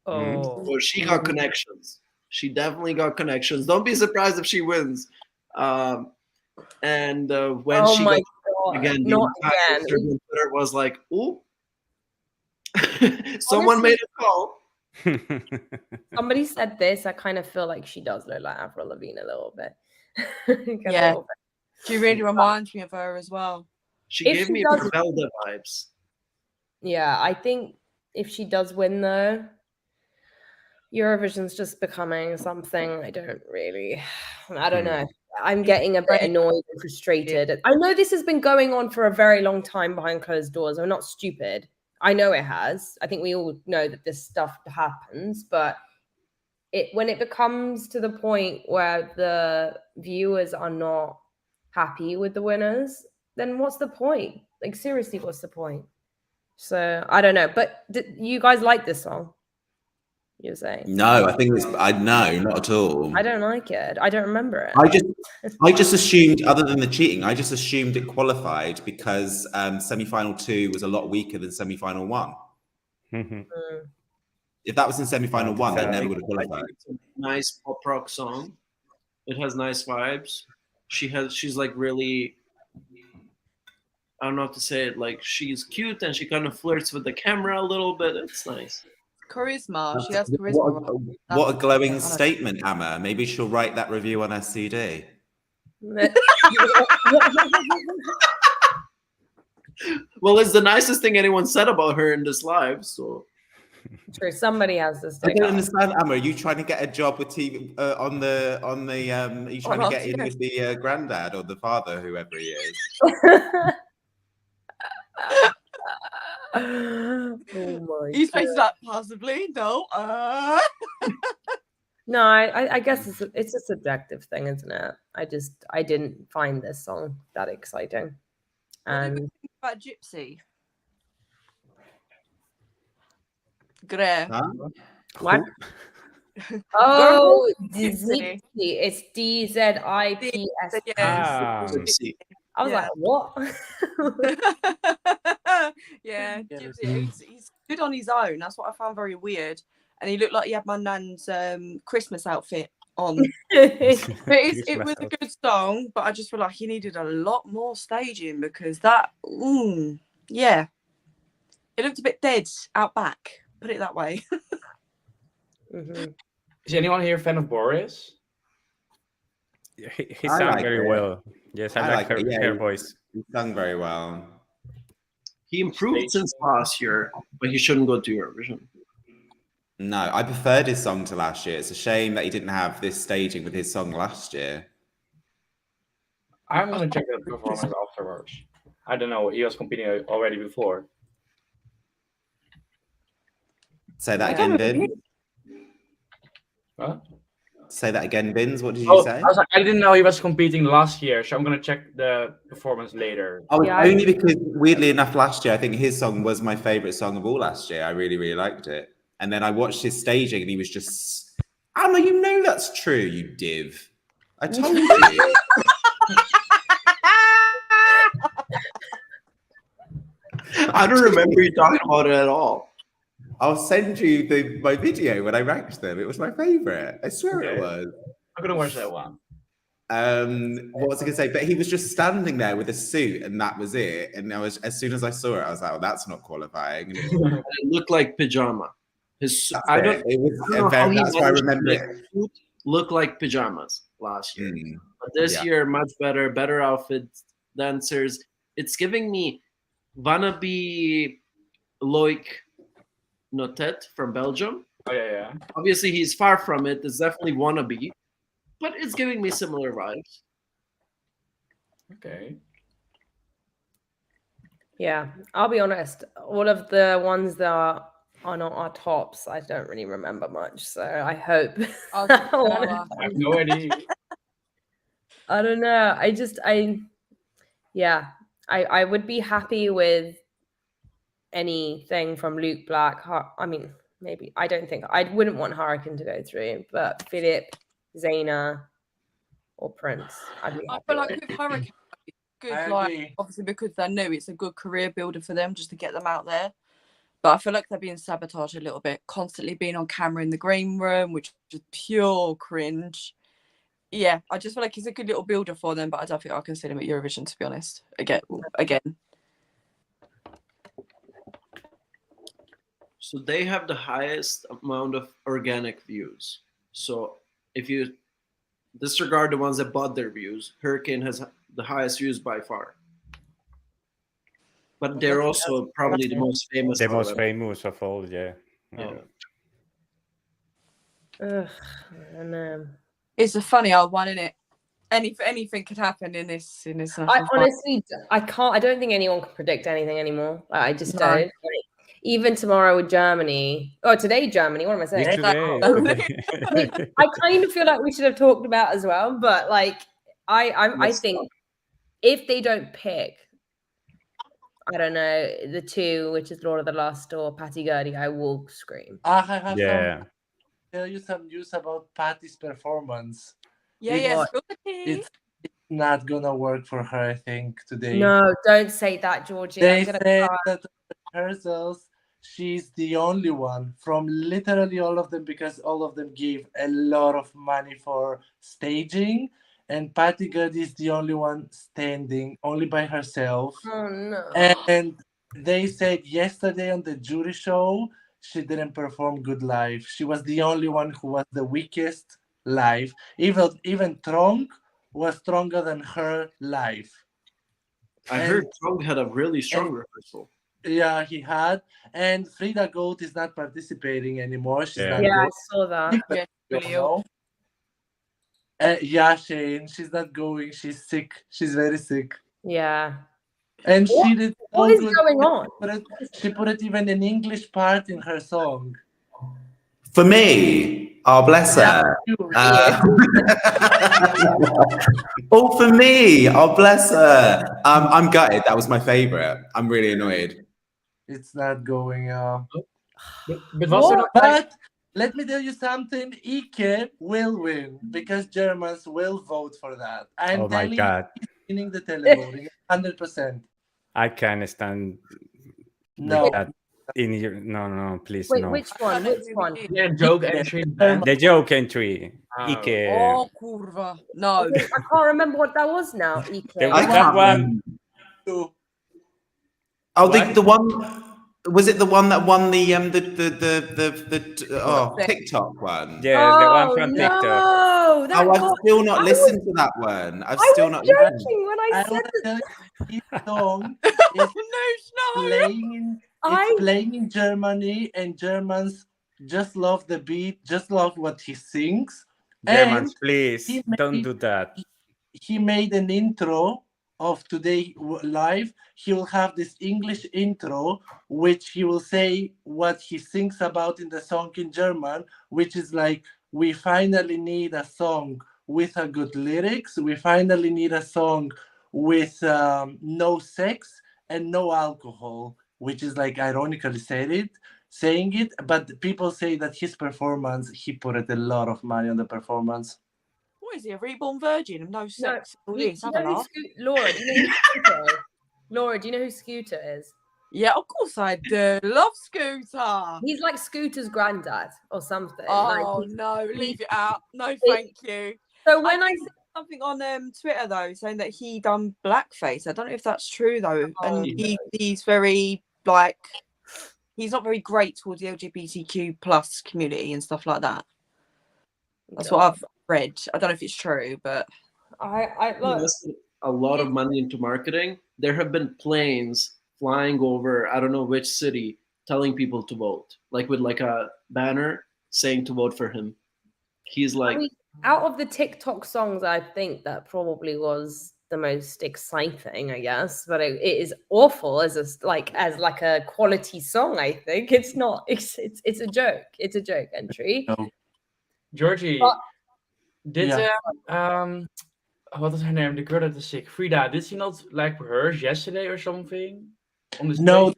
Oh. So she got connections. She definitely got connections. Don't be surprised if she wins. And when Oh she my got God. again, the Not entire again. Serbian Twitter was like, "Ooh, someone made a call." Somebody said this. I kind of feel like she does look like Avril Lavigne a little bit. Yeah. She really reminds me of her as well. She If gave she me does- Zelda vibes. Yeah, I think if she does win, though, Eurovision's just becoming something I don't know. I'm getting a bit annoyed and frustrated. I know this has been going on for a very long time behind closed doors. I'm not stupid. I know it has. I think we all know that this stuff happens, but when it becomes to the point where the viewers are not happy with the winners, then what's the point? Like, seriously, what's the point? So I don't know. But you guys like this song? You're saying? No, I think no, not at all. I don't like it. I don't remember it. I just assumed, other than the cheating, I just assumed it qualified because semi-final 2 was a lot weaker than semi-final 1. If that was in semi-final 1, that never would have qualified. It's a nice pop rock song. It has nice vibes. She's like really, I don't know how to say it. Like, she's cute and she kind of flirts with the camera a little bit. It's nice. Charisma. She has charisma. What a glowing statement, Amma. Maybe she'll write that review on her CD. Well, it's the nicest thing anyone said about her in this live. So. Sure, somebody has this. I don't understand, Amma. Are you trying to get a job with TV on the? Are you trying to get in with the granddad or the father, whoever he is? Oh my! He's facing that possibly. No. No, I guess it's a subjective thing, isn't it? I didn't find this song that exciting. What do you think about Gypsy? Gre. Huh? What? Oh, Dzipsy. It's DZIPS. I was like, what? Yeah, Gypsy. He's good on his own. That's what I found very weird. And he looked like he had my nan's Christmas outfit on. But it was a good song, but I just feel like he needed a lot more staging because that, yeah, it looked a bit dead out back. Put it that way. Is anyone here a fan of Boris? He sang very well. Yes, I like her voice. He sang very well. He improved since last year, but he shouldn't go to Eurovision. No, I preferred his song to last year. It's a shame that he didn't have this staging with his song last year. I'm going to check the performance afterwards. I don't know. He was competing already before. Say that again, Bin. What? Say that again, Bins. What did you say? I didn't know he was competing last year, so I'm going to check the performance later. Oh, yeah, only because, weirdly enough, last year, I think his song was my favourite song of all last year. I really, really liked it. And then I watched his staging and he was just, Anna, you know that's true, you div. I told you. I don't remember you talking about it at all. I'll send you my video when I ranked them. It was my favourite. I swear it was. I'm going to watch that one. What was I going to say? But he was just standing there with a suit and that was it. And as soon as I saw it, I was like, oh, that's not qualifying. It looked like pajama. That's why I remember it. Suit looked like pajamas last year. But this year, much better outfits, dancers. It's giving me wannabe Loic Notet from Belgium. Oh, yeah. Obviously, he's far from it. It's definitely wannabe, but it's giving me similar vibes. Okay. Yeah, I'll be honest. All of the ones that are not our tops, I don't really remember much. So I hope. I have no idea. I don't know. I would be happy with anything from Luke Black. I mean, maybe I wouldn't want Hurricane to go through, but Philip, Zaina, or Prince. I feel like with Hurricane, good, like obviously because they're new, it's a good career builder for them just to get them out there. But I feel like they're being sabotaged a little bit, constantly being on camera in the green room, which is pure cringe. Yeah, I just feel like he's a good little builder for them, but I don't think I'll consider him at Eurovision, to be honest. Again. So they have the highest amount of organic views. So if you disregard the ones that bought their views, Hurricane has the highest views by far. But they're also probably the most famous. The most famous of all, yeah. Ugh, and it's a funny old one, isn't it? anything could happen in this I national final. honestly, I don't think anyone can predict anything anymore. Like, I just No. don't. Like, even tomorrow with Germany, today Germany. What am I saying? It's today. I mean, I kind of feel like we should have talked about as well, but like, I think if they don't pick, I don't know, the two, which is Lord of the Lost or Patty Gurdy, I will scream. I have Yeah. tell you some news about Patty's performance. Yeah. It's not gonna work for her, I think, today. No, don't say that, Georgie. They I'm gonna said cry. that rehearsals, she's the only one from literally all of them, because all of them gave a lot of money for staging, and Patty Gurdy is the only one standing only by herself. Oh no. And they said yesterday on the jury show she didn't perform good live. She was the only one who was the weakest live. Even Trong was stronger than her live. I heard Trong had a really strong rehearsal. Yeah, he had. And Frida Goat is not participating anymore. She's not Yeah, I going. saw that. Yeah, really ill. Yeah, Shane, she's not going. She's sick. She's very sick. Yeah. And she did so What is good. going on? She put it even an English part in her song. For me, oh bless her. Oh, for me, oh bless her. I'm gutted. That was my favorite. I'm really annoyed. It's not going. But Let me tell you something. Ike will win because Germans will vote for that. I'm Oh my telling God. you, he's winning the televoting 100%. I can't stand No. with that in your no, please. Wait, no. which one? Which one? yeah, joke entry. The joke entry. Oh. Ike. Oh, kurva. No. I can't remember what that was now. Ike. There I was that can't one. Two. Oh, What? the one. Was it the one that won the TikTok one? Yes, the one from TikTok. No, that Oh, I've got- still not I listened to that one. I've I still was not listened. joking when I I said want to that. tell you, this song No, is no. playing. It's playing in Germany, and Germans just love the beat, just love what he sings. Germans, And please he don't made- do that. he made an intro of today live. He will have this English intro, which he will say what he thinks about in the song in German, which is like, we finally need a song with a good lyrics. We finally need a song with no sex and no alcohol, which is like ironically saying it. But people say that his performance, he put a lot of money on the performance. What is he, a reborn virgin of no sex? All You this, have know a who laugh. Laura, do you know who Scooter is? Laura, do you know who Scooter is? Yeah, of course I do. Love Scooter. He's like Scooter's granddad or something. Oh Like, no, leave it out. No, thank you. so when I saw something on Twitter though, saying that he done blackface. I don't know if that's true though, and he's very like he's not very great towards the LGBTQ plus community and stuff like that. That's what I've read. I don't know if it's true, but I look, invested a lot of money into marketing. There have been planes flying over, I don't know which city, telling people to vote, like with like a banner saying to vote for him. He's like, I mean, out of the TikTok songs, I think that probably was the most exciting, I guess. But it is awful as a quality song. I think it's not. It's a joke. It's a joke entry. Georgie, But- what is her name? The girl that is sick, Frida. Did she not like rehearse yesterday or something? On the No, stage?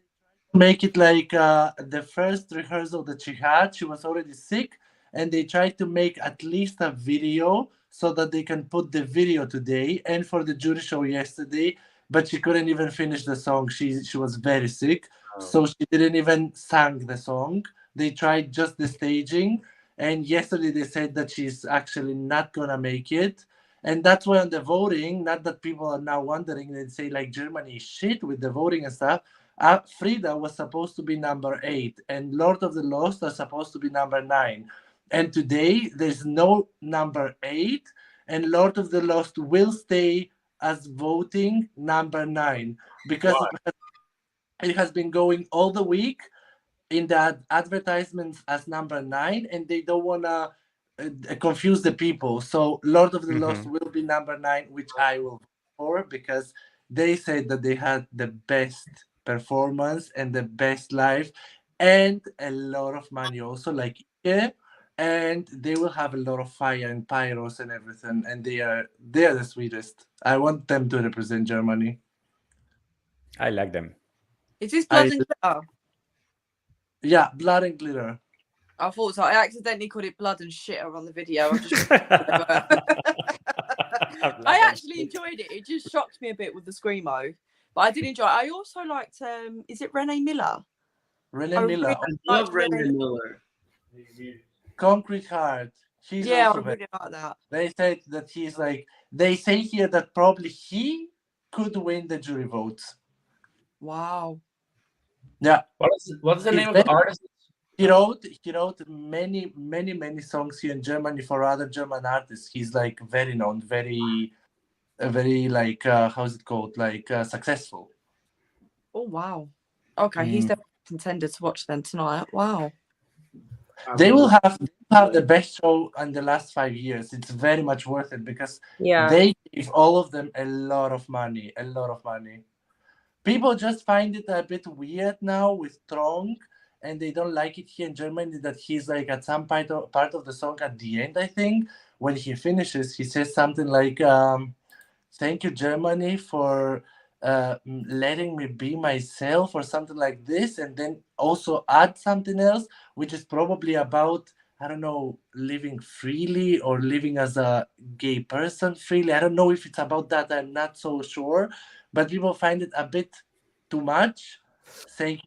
make it like the first rehearsal that she had, she was already sick, and they tried to make at least a video so that they can put the video today and for the jury show yesterday, but she couldn't even finish the song. She was very sick, so she didn't even sing the song. They tried just the staging, and yesterday they said that she's actually not gonna make it. And that's why on the voting, not that people are now wondering, they say like Germany is shit with the voting and stuff. Frida was supposed to be number 8, and Lord of the Lost are supposed to be number 9. And today there's no number 8, and Lord of the Lost will stay as voting number 9 because it has been going all the week in the advertisements as number 9, and they don't wanna confuse the people. So Lord of the Lost will be number 9, which I will vote for because they said that they had the best performance and the best live and a lot of money also, like and they will have a lot of fire and pyros and everything, and they are the sweetest. I want them to represent Germany. I like them. Is this Blood and Glitter? Yeah, Blood and Glitter. I thought so. I accidentally called it Blood and Shitter on the video. I actually enjoyed it. It just shocked me a bit with the screamo, but I did enjoy it. I also liked, is it Renee Miller? Renee Miller. I love Renee Miller. Concrete Heart. He's Yeah, I also really like that. They said that he's like, they say here that probably he could win the jury votes. Wow. Yeah. What's the name of the artist? He wrote many songs here in Germany for other German artists. He's like very known, very like how's it called? Like successful. Oh wow. Okay, he's definitely contender to watch then tonight. Wow. They will have the best show in the last 5 years. It's very much worth it because they give all of them a lot of money. People just find it a bit weird now with Trong, and they don't like it here in Germany that he's like at some part of the song at the end, I think, when he finishes, he says something like, thank you, Germany, for letting me be myself or something like this, and then also add something else, which is probably about, I don't know, living freely or living as a gay person freely. I don't know if it's about that. I'm not so sure, but people find it a bit too much, saying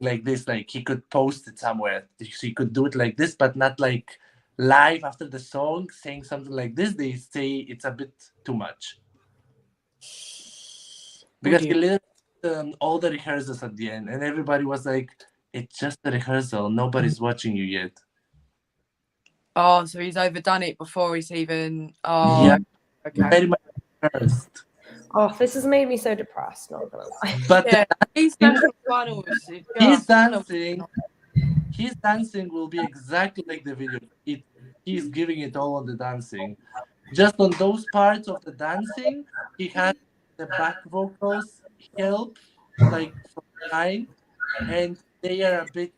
like this, like he could post it somewhere. He could do it like this, but not like live after the song saying something like this. They say it's a bit too much. Because he literally all the rehearsals at the end, and everybody was like, it's just a rehearsal. Nobody's watching you yet. Oh, so he's overdone it before he's even... Oh, yeah. Okay. Very much rehearsed. Oh, this has made me so depressed, not gonna lie. But yeah, his dancing will be exactly like the video. He's giving it all on the dancing. Just on those parts of the dancing, he had the back vocals help, like from behind, and they are a bit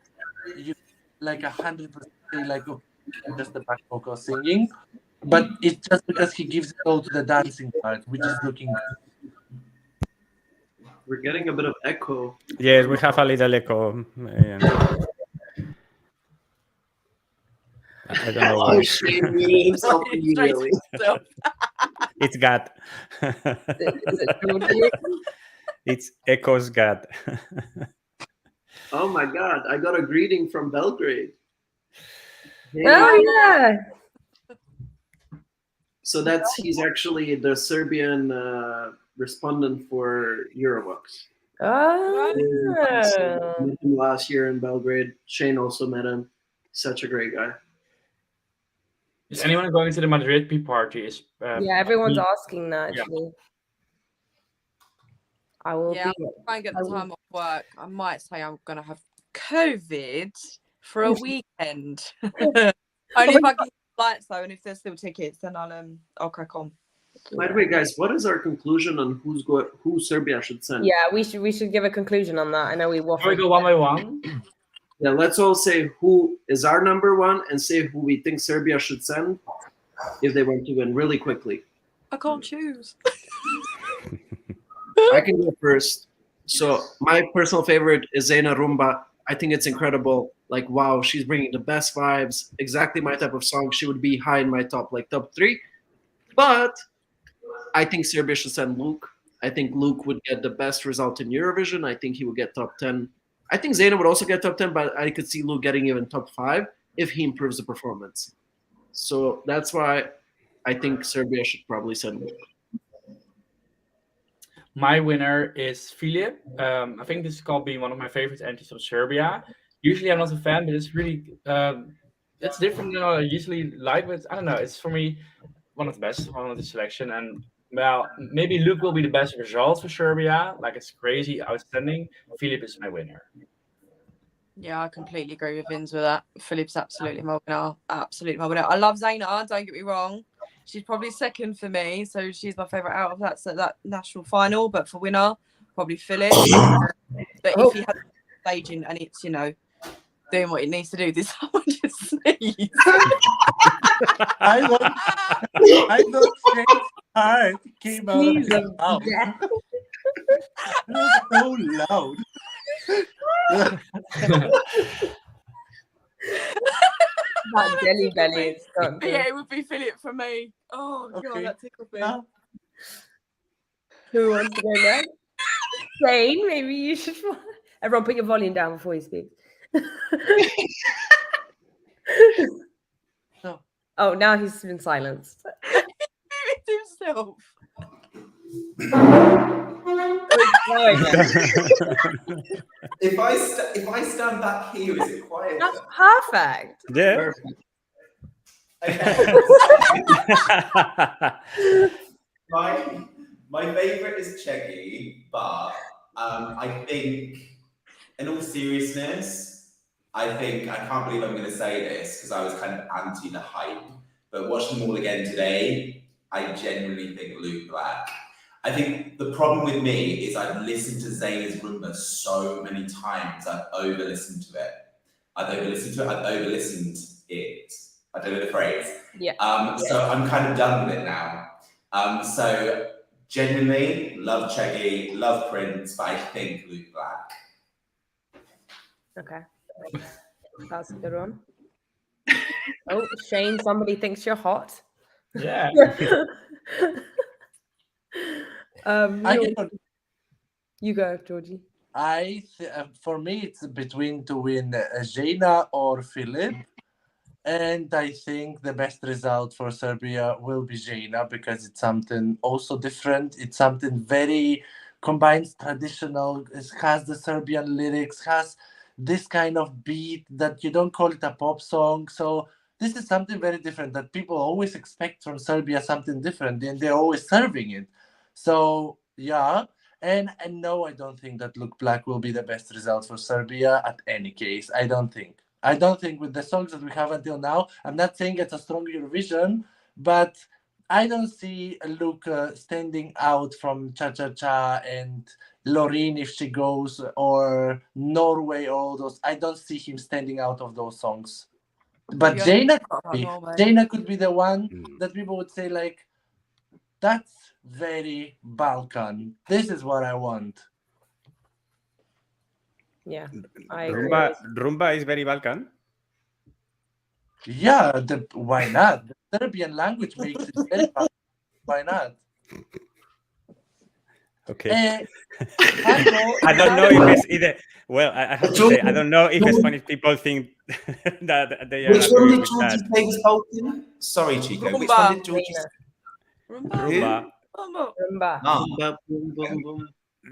like 100% like just the back vocal singing, but it's just because he gives it all to the dancing part, which is looking good. We're getting a bit of echo. Yes, we have a little echo. I don't know why. Shane muted himself immediately. It's God. It's Echo's God. Oh my God! I got a greeting from Belgrade. Hey. Oh yeah. So he's actually the Serbian respondent for Eurovox. Oh. Met him last year in Belgrade. Shane also met him. Such a great guy. Is anyone going to the Madrid party? Yeah, everyone's asking that actually. I will be. If I get the time off work, I might say I'm gonna have COVID for a weekend. Only if I can get flights though, and if there's still tickets, then I'll crack on. By the way, guys, what is our conclusion on who Serbia should send? Yeah, we should give a conclusion on that. I know we waffled. Can we go one by one? Yeah, let's all say who is our number one and say who we think Serbia should send if they want to win really quickly. I can't choose. I can go first. So my personal favorite is Zena Rumba. I think it's incredible. Like, wow, she's bringing the best vibes. Exactly my type of song. She would be high in my top 3. But I think Serbia should send Luke. I think Luke would get the best result in Eurovision. I think he would get top 10. I think Zena would also get top 10, but I could see Luke getting even top 5 if he improves the performance. So that's why I think Serbia should probably send Luke. My winner is Filip. I think this is called being one of my favorite entries of Serbia. Usually I'm not a fan, but it's really it's different than what I usually like. But I don't know, it's for me one of the best, one of the selection. And well, maybe Luke will be the best result for Serbia. Like, it's crazy, outstanding. Filip is my winner. Yeah, I completely agree with Vince with that. Philip's absolutely mobbing her. Absolutely mobbing her. I love Zaina, don't get me wrong. She's probably second for me, so she's my favourite out of that national final. But for winner, probably Philip. But if he has staging and it's, you know, doing what it needs to do, this someone just sneeze. I don't say heart came out of his mouth. It was so loud. That jelly belly is But yeah, it would be Philip for me. Oh god, Okay. that tickled me. Yeah. Who wants to go next? Shane, maybe you should. Everyone, put your volume down before you speak. No. Oh, now he's been silenced. He himself. If I stand back here, is it quiet? That's perfect. Yeah. My favorite is Cheggy, but I think, in all seriousness, I can't believe I'm going to say this because I was kind of anti the hype, but watching them all again today, I genuinely think Luke Black. I think the problem with me is I've listened to Zayn's Rumba so many times, I've over-listened to it. I've over-listened it. I don't know the phrase. Yeah. So I'm kind of done with it now. So genuinely love Cheggy, love Prince, but I think Luke Black. Okay. That's a good one. Oh, Shane, somebody thinks you're hot. Yeah. You go, Georgie. For me, it's between to win Jaina or Philip. And I think the best result for Serbia will be Jaina because it's something also different. It's something very combines traditional. It has the Serbian lyrics, has this kind of beat that you don't call it a pop song. So this is something very different that people always expect from Serbia, something different, and they're always serving it. So yeah. And no, I don't think that Luke Black will be the best result for Serbia at any case. I don't think with the songs that we have until now, I'm not saying it's a strong Eurovision, but I don't see Luke standing out from Cha Cha Cha and Loreen if she goes, or Norway, all those. I don't see him standing out of those songs. But Jaina could be the one that people would say, like, that's very Balkan. This is what I want. Yeah, Rumba is very Balkan. Yeah, why not? The Serbian language makes it very Balkan. Why not? Okay. I don't know if it's either. Well, I have to say, I don't know if Spanish people think that they are. Which one did Georgie say was Balkan? Sorry, Chico. Rumba. Which one did Georgie say? Rumba. Rumba.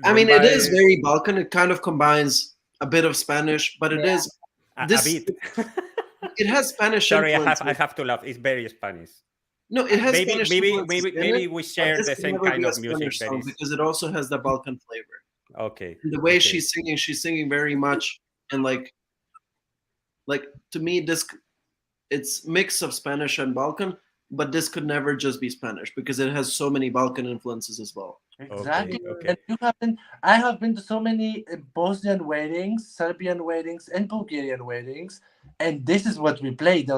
I mean, it is very Balkan. It kind of combines a bit of Spanish, but it is this. A bit. It has Spanish. Sorry, I have to laugh. It's very Spanish. No, it has maybe Spanish. Maybe we share the same kind of music song because it also has the Balkan flavor. Okay. And the way she's singing very much, and like to me, it's mix of Spanish and Balkan, but this could never just be Spanish because it has so many Balkan influences as well. Exactly. Okay. And I have been to so many Bosnian weddings, Serbian weddings, and Bulgarian weddings, and this is what we play. The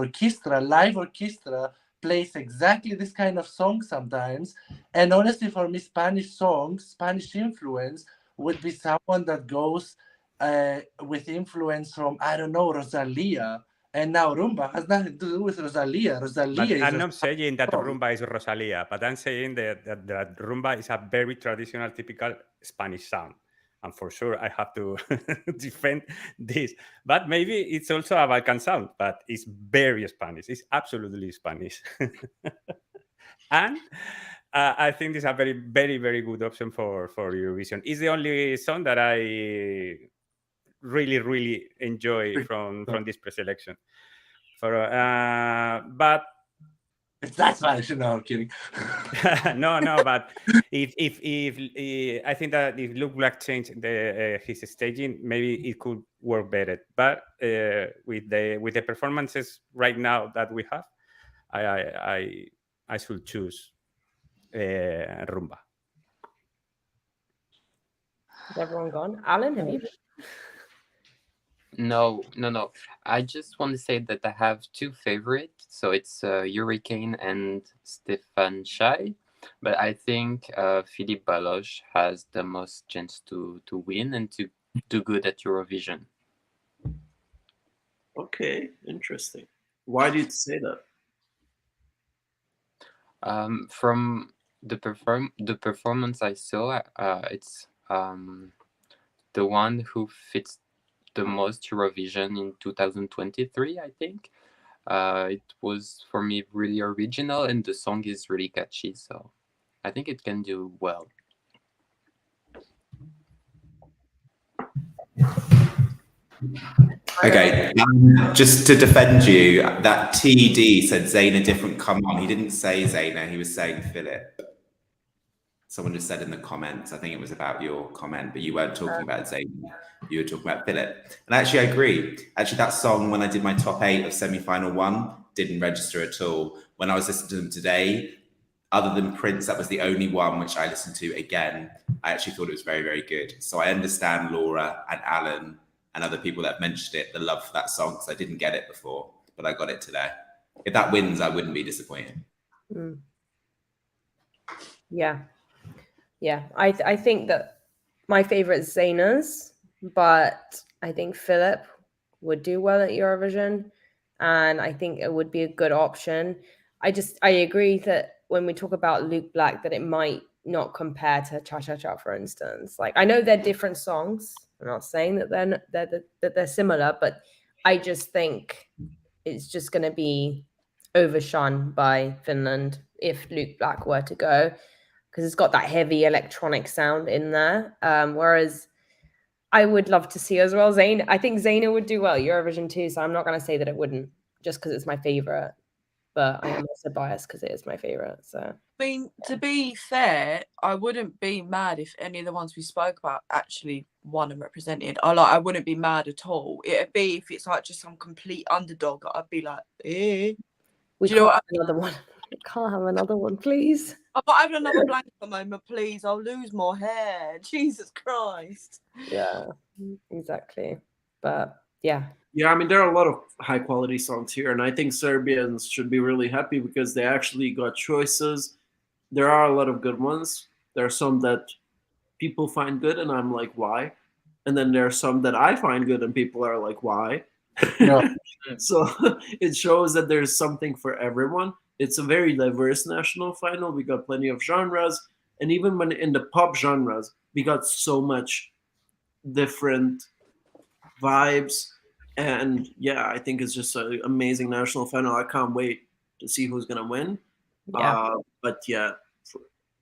live orchestra plays exactly this kind of song sometimes. And honestly, for me, Spanish songs, Spanish influence would be someone that goes with influence from, I don't know, Rosalia. And now Rumba has nothing to do with Rosalia. I'm not saying that Rumba is Rosalia, but I'm saying that Rumba is a very traditional, typical Spanish sound. And for sure, I have to defend this. But maybe it's also a Balkan sound, but it's very Spanish. It's absolutely Spanish. And I think this is a very, very, very good option for Eurovision. It's the only song that I really, really enjoy from this pre-selection. But That's why I should know. I'm kidding. no, but if I think that if Luke Black changed his staging, maybe it could work better. But with the performances right now that we have, I should choose Rumba. Is everyone gone? Alan, have you? No. I just want to say that I have two favorites. So it's Hurricane and Stefan Shai. But I think Philippe Baloche has the most chance to win and to do good at Eurovision. Okay, interesting. Why do you say that? From the performance I saw, it's the one who fits the most Eurovision in 2023, I think. It was, for me, really original, and the song is really catchy, so I think it can do well. Okay, just to defend you, that TD said Zaina different, come on. He didn't say Zaina, he was saying Philip. Someone just said in the comments, I think it was about your comment, but you weren't talking about Zaina, you were talking about Philip. And actually, I agree. Actually, that song, when I did my top 8 of semi-final 1, didn't register at all. When I was listening to them today, other than Prince, that was the only one which I listened to again. I actually thought it was very, very good. So I understand Laura and Alan and other people that have mentioned it, the love for that song, because I didn't get it before, but I got it today. If that wins, I wouldn't be disappointed. Yeah. I think that my favorite is Zaina's, but I think Philip would do well at Eurovision, and I think it would be a good option. I agree that when we talk about Luke Black, that it might not compare to Cha Cha Cha, for instance. Like, I know they're different songs. I'm not saying that they're similar, but I just think it's just going to be overshone by Finland if Luke Black were to go, because it's got that heavy electronic sound in there. Whereas I would love to see as well Zayn. I think Zaina would do well at Eurovision too, so I'm not going to say that it wouldn't just because it's my favorite. But I am also biased because it is my favorite. So, I mean, to be fair, I wouldn't be mad if any of the ones we spoke about actually won and represented. I wouldn't be mad at all. It'd be if it's like just some complete underdog. I'd be like, eh. We Do you know can't what have another one. We can't have another one, please. I'm not having another blank at the moment, please. I'll lose more hair. Jesus Christ. Yeah, exactly. But yeah. Yeah, I mean, there are a lot of high quality songs here, and I think Serbians should be really happy because they actually got choices. There are a lot of good ones. There are some that people find good, and I'm like, why? And then there are some that I find good, and people are like, why? Yeah. So it shows that there's something for everyone. It's a very diverse national final. We got plenty of genres, and even when in the pop genres, we got so much different vibes. And yeah, I think it's just an amazing national final. I can't wait to see who's gonna win. Yeah. But yeah,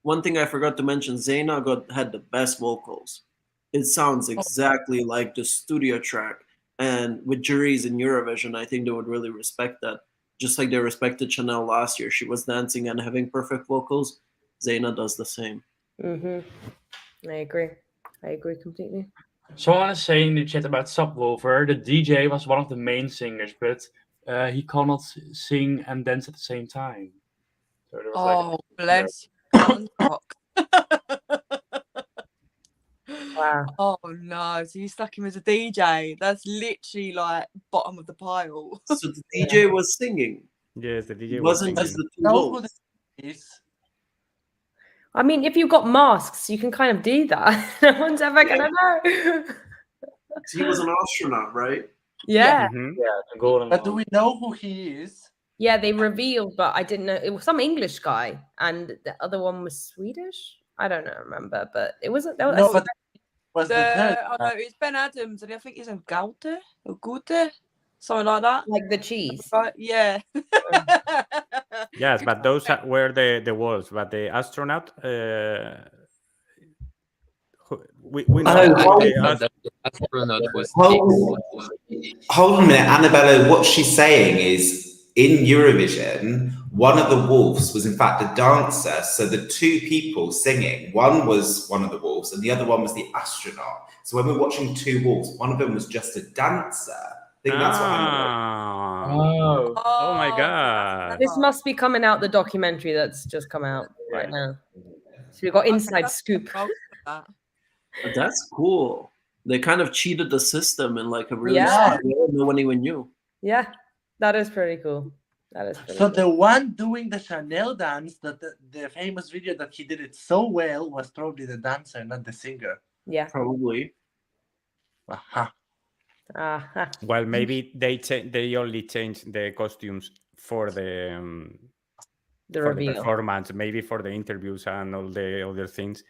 one thing I forgot to mention: Zaina had the best vocals. It sounds exactly like the studio track. And with juries in Eurovision, I think they would really respect that. Just like they respected Chanel last year. She was dancing and having perfect vocals. Zaina does the same. I agree completely. Someone is saying in the chat about Subwoofer. The DJ was one of the main singers, but he cannot sing and dance at the same time. So there was bless. Wow. Oh no, so you stuck him as a DJ. That's literally like bottom of the pile. So the DJ was singing. Yes, the DJ It wasn't was just singing. the two votes. I mean, if you've got masks, you can kind of do that. No one's ever gonna know. He was an astronaut, right? Yeah. the golden But do one. we know who he is? Yeah, they revealed, but I didn't know. It was some English guy, and the other one was Swedish. I don't know, remember, but it wasn't. That No, was, but was the third. No, it's Ben Adams, and I think he's a Gaute or Gute, something like that. like the cheese. Right? Yeah. Yes, but those were the walls. But the astronaut, we know Oh, the The astronaut was Hold on a minute, Annabella. What she's saying is in Eurovision, one of the wolves was in fact a dancer. So the two people singing, one was one of the wolves and the other one was the astronaut. So when we're watching two wolves, one of them was just a dancer. I think that's what I'm Oh. Oh my God. This must be coming out, the documentary that's just come out right now. So we've got inside scoop. But that's cool. They kind of cheated the system in like a really Yeah. smart way. No one even knew. Yeah, that is pretty cool. That is pretty So cool. the one doing the Chanel dance, that the famous video that he did it so well, was probably the dancer, not the singer. Yeah. Probably. Aha. Well, maybe they only changed the costumes for the reveal. performance, maybe for the interviews and all the other things.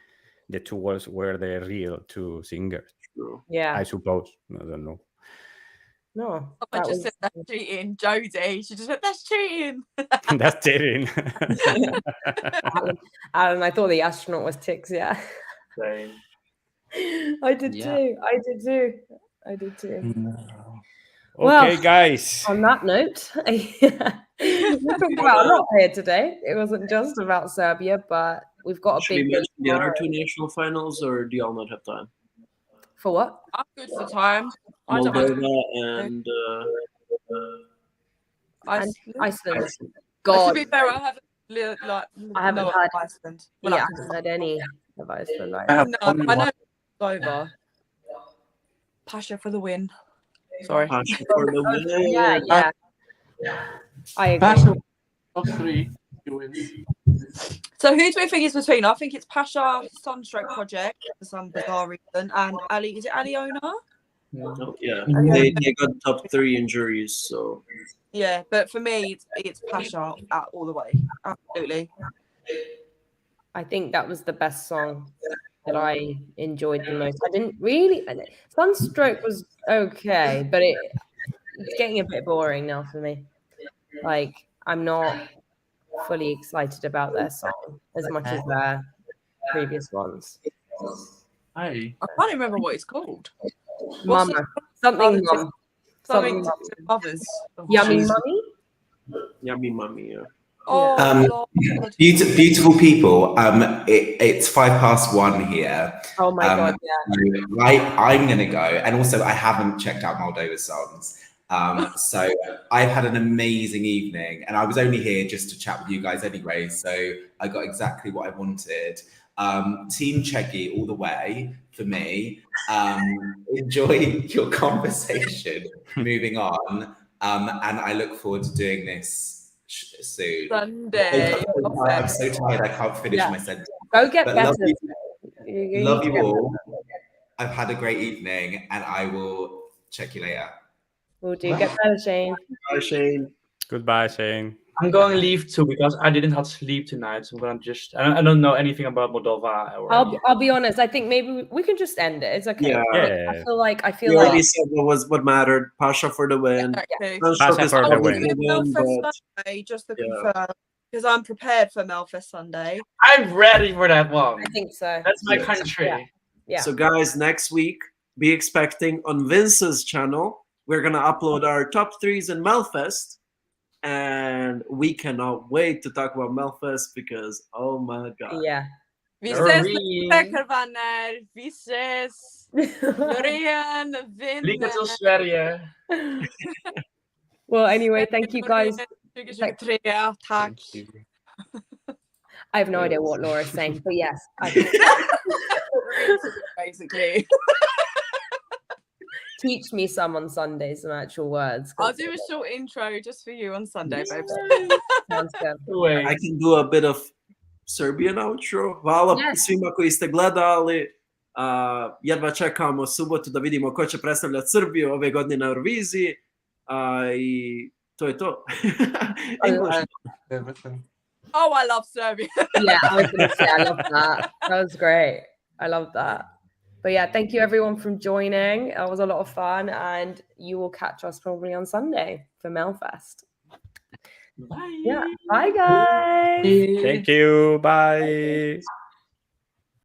The two wolves were the real two singers. True. Yeah. I suppose. I don't know. No. I just said that's cheating. Jodie, she just said that's cheating. That's cheating. Alan, I thought the astronaut was Tix, yeah. Same. I did Yeah. too. I did too. I did too. Okay, Well, guys. On that note, we talked about a lot here today. It wasn't just about Serbia, but we've got a Should we big mention the other tomorrow. two national finals, or do y'all not have time? For what? I'm good for time. I don't mind. Moldova and And Iceland. To God, be fair, I haven't I haven't know heard- Iceland. yeah, I haven't heard any of Iceland. I have No, only I know one. it's over. Pasha for the win. Sorry. Pasha for the win. Yeah. I agree. Pasha, top 3. He wins. So who do we think is between? I think it's Pasha Sunstroke Project for some bizarre reason, and Ali. Is it Aliona? Oh, yeah, Mm-hmm. they got top 3 injuries, so Yeah, but for me, it's Pasha all the way. Absolutely. I think that was the best song that I enjoyed the most. I didn't really. Sunstroke was okay, but it's getting a bit boring now for me. Like, I'm not fully excited about their song as much as their previous ones. Hi. I can't remember what it's called. Mama. Something mum. Something Mum. others. Yummy She's- mummy? yummy mummy. Yeah. Oh, Lord. beautiful people. It's 1:05 here. Oh my God, yeah. I'm gonna go, and also I haven't checked out Moldova's songs. So I've had an amazing evening, and I was only here just to chat with you guys anyway. So I got exactly what I wanted. Team Cheggy all the way for me. Enjoy your conversation. Moving on, and I look forward to doing this soon. Sunday. I'm so tired I can't finish Yeah. my sentence. Go get But better. love you get all. better. I've had a great evening, and I will check you later. We'll do. Get better, Shane. Bye, Shane. Goodbye, Shane. I'm going to leave too because I didn't have sleep tonight. So I'm gonna I don't know anything about Moldova. I'll be honest. I think maybe we can just end it. It's okay. Yeah. I feel like You already said what mattered. Pasha for the win. Exactly. Pasha for the probably win. gonna win, Melfest but Sunday, just to Yeah. confirm, because I'm prepared for Melfest Sunday. I'm ready for that one. I think so. That's my Yes. country. Yeah. So guys, next week, be expecting on Vince's channel, we're gonna upload our top 3s in Melfest. And we cannot wait to talk about Melfest because oh my god. Yeah. Vi Hurry. ses nästa vecka, vänner. Vi ses. Loreen, Lycka till vinner. Sverige. Well, anyway, thank you guys. 2023, tack. I have no idea what Laura's saying, but yes, Basically. teach me some on Sunday, some actual words. 'cause I'll do a short intro just for you on Sunday, babes. Sounds good. Wait. I can do a bit of Serbian outro. Hvala Yes. svima koji ste gledali. Jedva čekamo subotu da vidimo ko će predstavljati Srbiju ove godine na Euroviziji. I to je to. English. Everything. Oh, I love Serbia. Yeah, I was going to say, I love that. That was great. I love that. But yeah, thank you everyone for joining. It was a lot of fun, and you will catch us probably on Sunday for Melfest. Bye. Yeah. Bye, guys. Thank you. Bye.